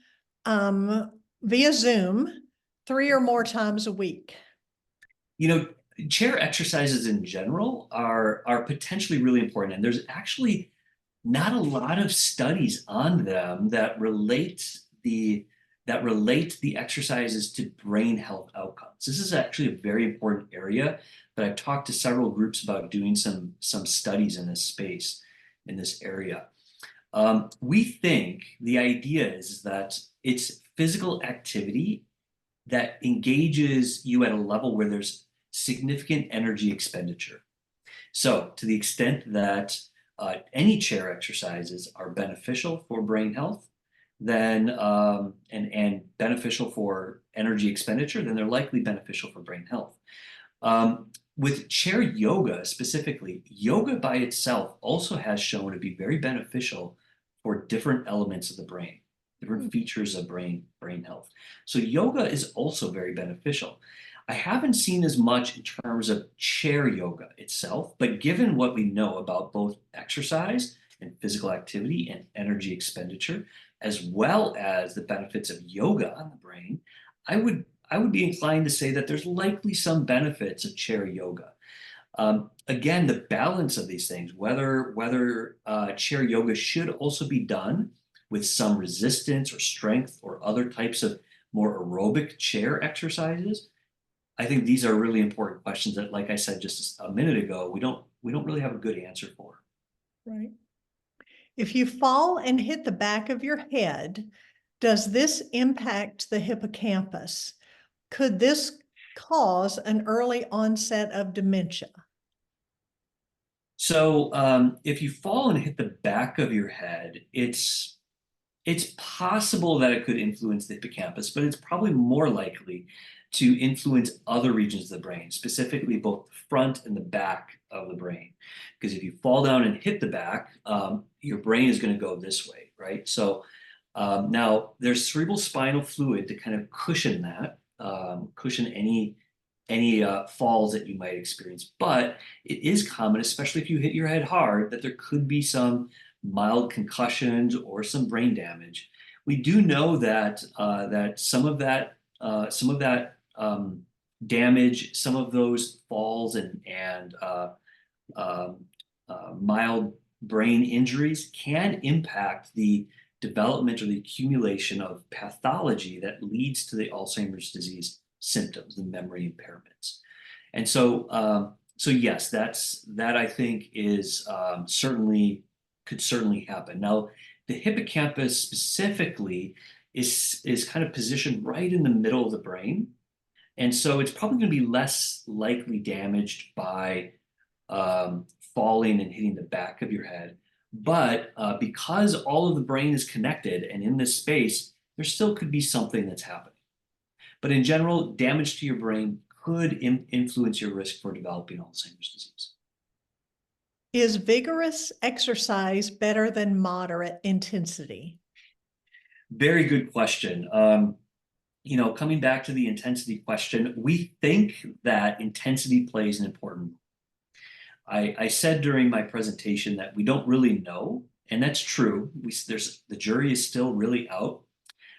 Speaker 1: via Zoom 3 or more times a week?
Speaker 5: You know, chair exercises in general are potentially really important, and there's actually not a lot of studies on them that relate the exercises to brain health outcomes. This is actually a very important area, but I've talked to several groups about doing some studies in this space, in this area. We think the idea is that it's physical activity that engages you at a level where there's significant energy expenditure. So to the extent that any chair exercises are beneficial for brain health, then and beneficial for energy expenditure, then they're likely beneficial for brain health. With chair yoga specifically, yoga by itself also has shown to be very beneficial for different elements of the brain, different features of brain health. So yoga is also very beneficial. I haven't seen as much in terms of chair yoga itself, but given what we know about both exercise and physical activity and energy expenditure, as well as the benefits of yoga on the brain, I would be inclined to say that there's likely some benefits of chair yoga. Again, the balance of these things, whether chair yoga should also be done with some resistance or strength or other types of more aerobic chair exercises, I think these are really important questions that, like I said just a minute ago, we don't really have a good answer for.
Speaker 1: Right. If you fall and hit the back of your head, does this impact the hippocampus? Could this cause an early onset of dementia?
Speaker 5: So if you fall and hit the back of your head, it's possible that it could influence the hippocampus, but it's probably more likely to influence other regions of the brain, specifically both the front and the back of the brain. Because if you fall down and hit the back, your brain is going to go this way, right? So now there's cerebral spinal fluid to kind of cushion that, cushion any falls that you might experience. But it is common, especially if you hit your head hard, that there could be some mild concussions or some brain damage. We do know that some of that damage, some of those falls and mild brain injuries can impact the development or the accumulation of pathology that leads to the Alzheimer's disease symptoms, the memory impairments. And so yes, that I think is could certainly happen. Now, the hippocampus specifically is kind of positioned right in the middle of the brain. And so it's probably going to be less likely damaged by falling and hitting the back of your head. But because all of the brain is connected and in this space, there still could be something that's happening. But in general, damage to your brain could influence your risk for developing Alzheimer's disease.
Speaker 1: Is vigorous exercise better than moderate intensity?
Speaker 5: Very good question. Coming back to the intensity question, we think that intensity plays an important role. I said during my presentation that we don't really know, and that's true. The jury is still really out.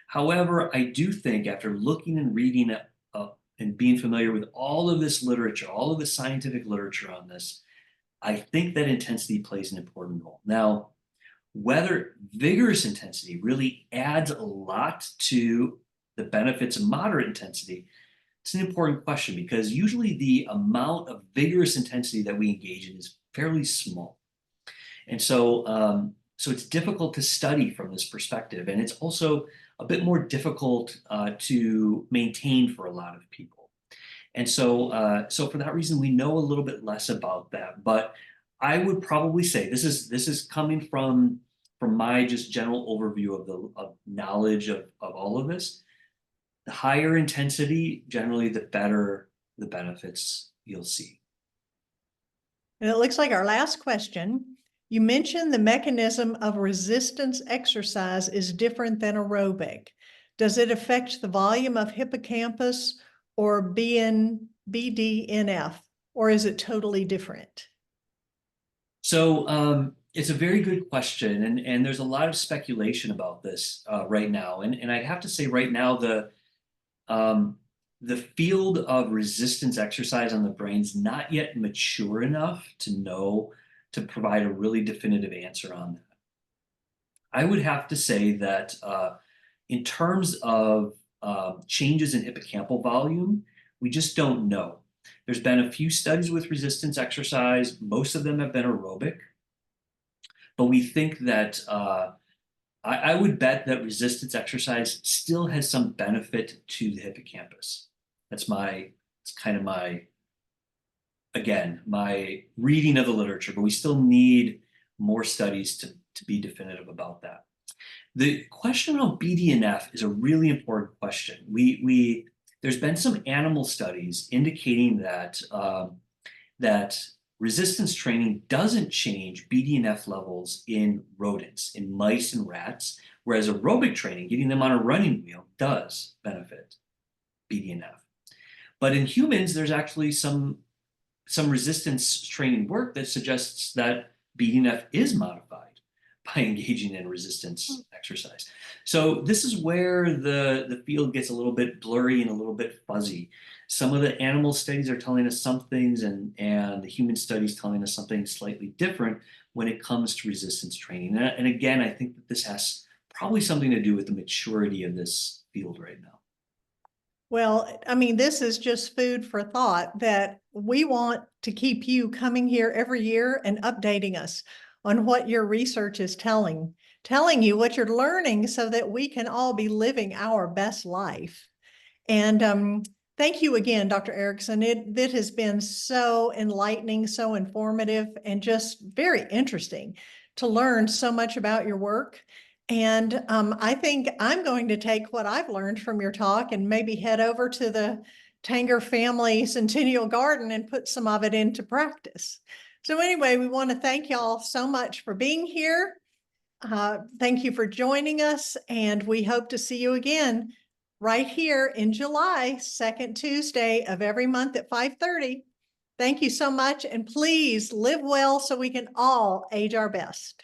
Speaker 5: However, I do think after looking and reading and being familiar with all of this literature, all of the scientific literature on this, I think that intensity plays an important role. Now, whether vigorous intensity really adds a lot to the benefits of moderate intensity, it's an important question because usually the amount of vigorous intensity that we engage in is fairly small. And so it's difficult to study from this perspective. And it's also a bit more difficult to maintain for a lot of people. And so for that reason, we know a little bit less about that. But I would probably say this is coming from my just general overview of knowledge of all of this. The higher intensity, generally, the better the benefits you'll see.
Speaker 1: And it looks like our last question. You mentioned the mechanism of resistance exercise is different than aerobic. Does it affect the volume of hippocampus or BDNF, or is it totally different?
Speaker 5: So it's a very good question, and there's a lot of speculation about this right now. And I'd have to say right now the field of resistance exercise on the brain is not yet mature enough to provide a really definitive answer on that. I would have to say that in terms of changes in hippocampal volume, we just don't know. There's been a few studies with resistance exercise. Most of them have been aerobic. But we think that I would bet that resistance exercise still has some benefit to the hippocampus. It's kind of my reading of the literature, but we still need more studies to be definitive about that. The question about BDNF is a really important question. There's been some animal studies indicating that resistance training doesn't change BDNF levels in rodents, in mice and rats, whereas aerobic training, getting them on a running wheel, does benefit BDNF. But in humans, there's actually some resistance training work that suggests that BDNF is modified by engaging in resistance exercise. So this is where the field gets a little bit blurry and a little bit fuzzy. Some of the animal studies are telling us some things, and the human studies telling us something slightly different when it comes to resistance training. And again, I think that this has probably something to do with the maturity of this field right now.
Speaker 1: Well, I mean, this is just food for thought that we want to keep you coming here every year and updating us on what your research is telling you what you're learning so that we can all be living our best life. And thank you again, Dr. Erickson. It has been so enlightening, so informative, and just very interesting to learn so much about your work. And I think I'm going to take what I've learned from your talk and maybe head over to the Tanger family Centennial Garden and put some of it into practice. So anyway, we want to thank y'all so much for being here. Thank you for joining us, and we hope to see you again right here in July, second Tuesday of every month at 5:30. Thank you so much, and please live well so we can all age our best.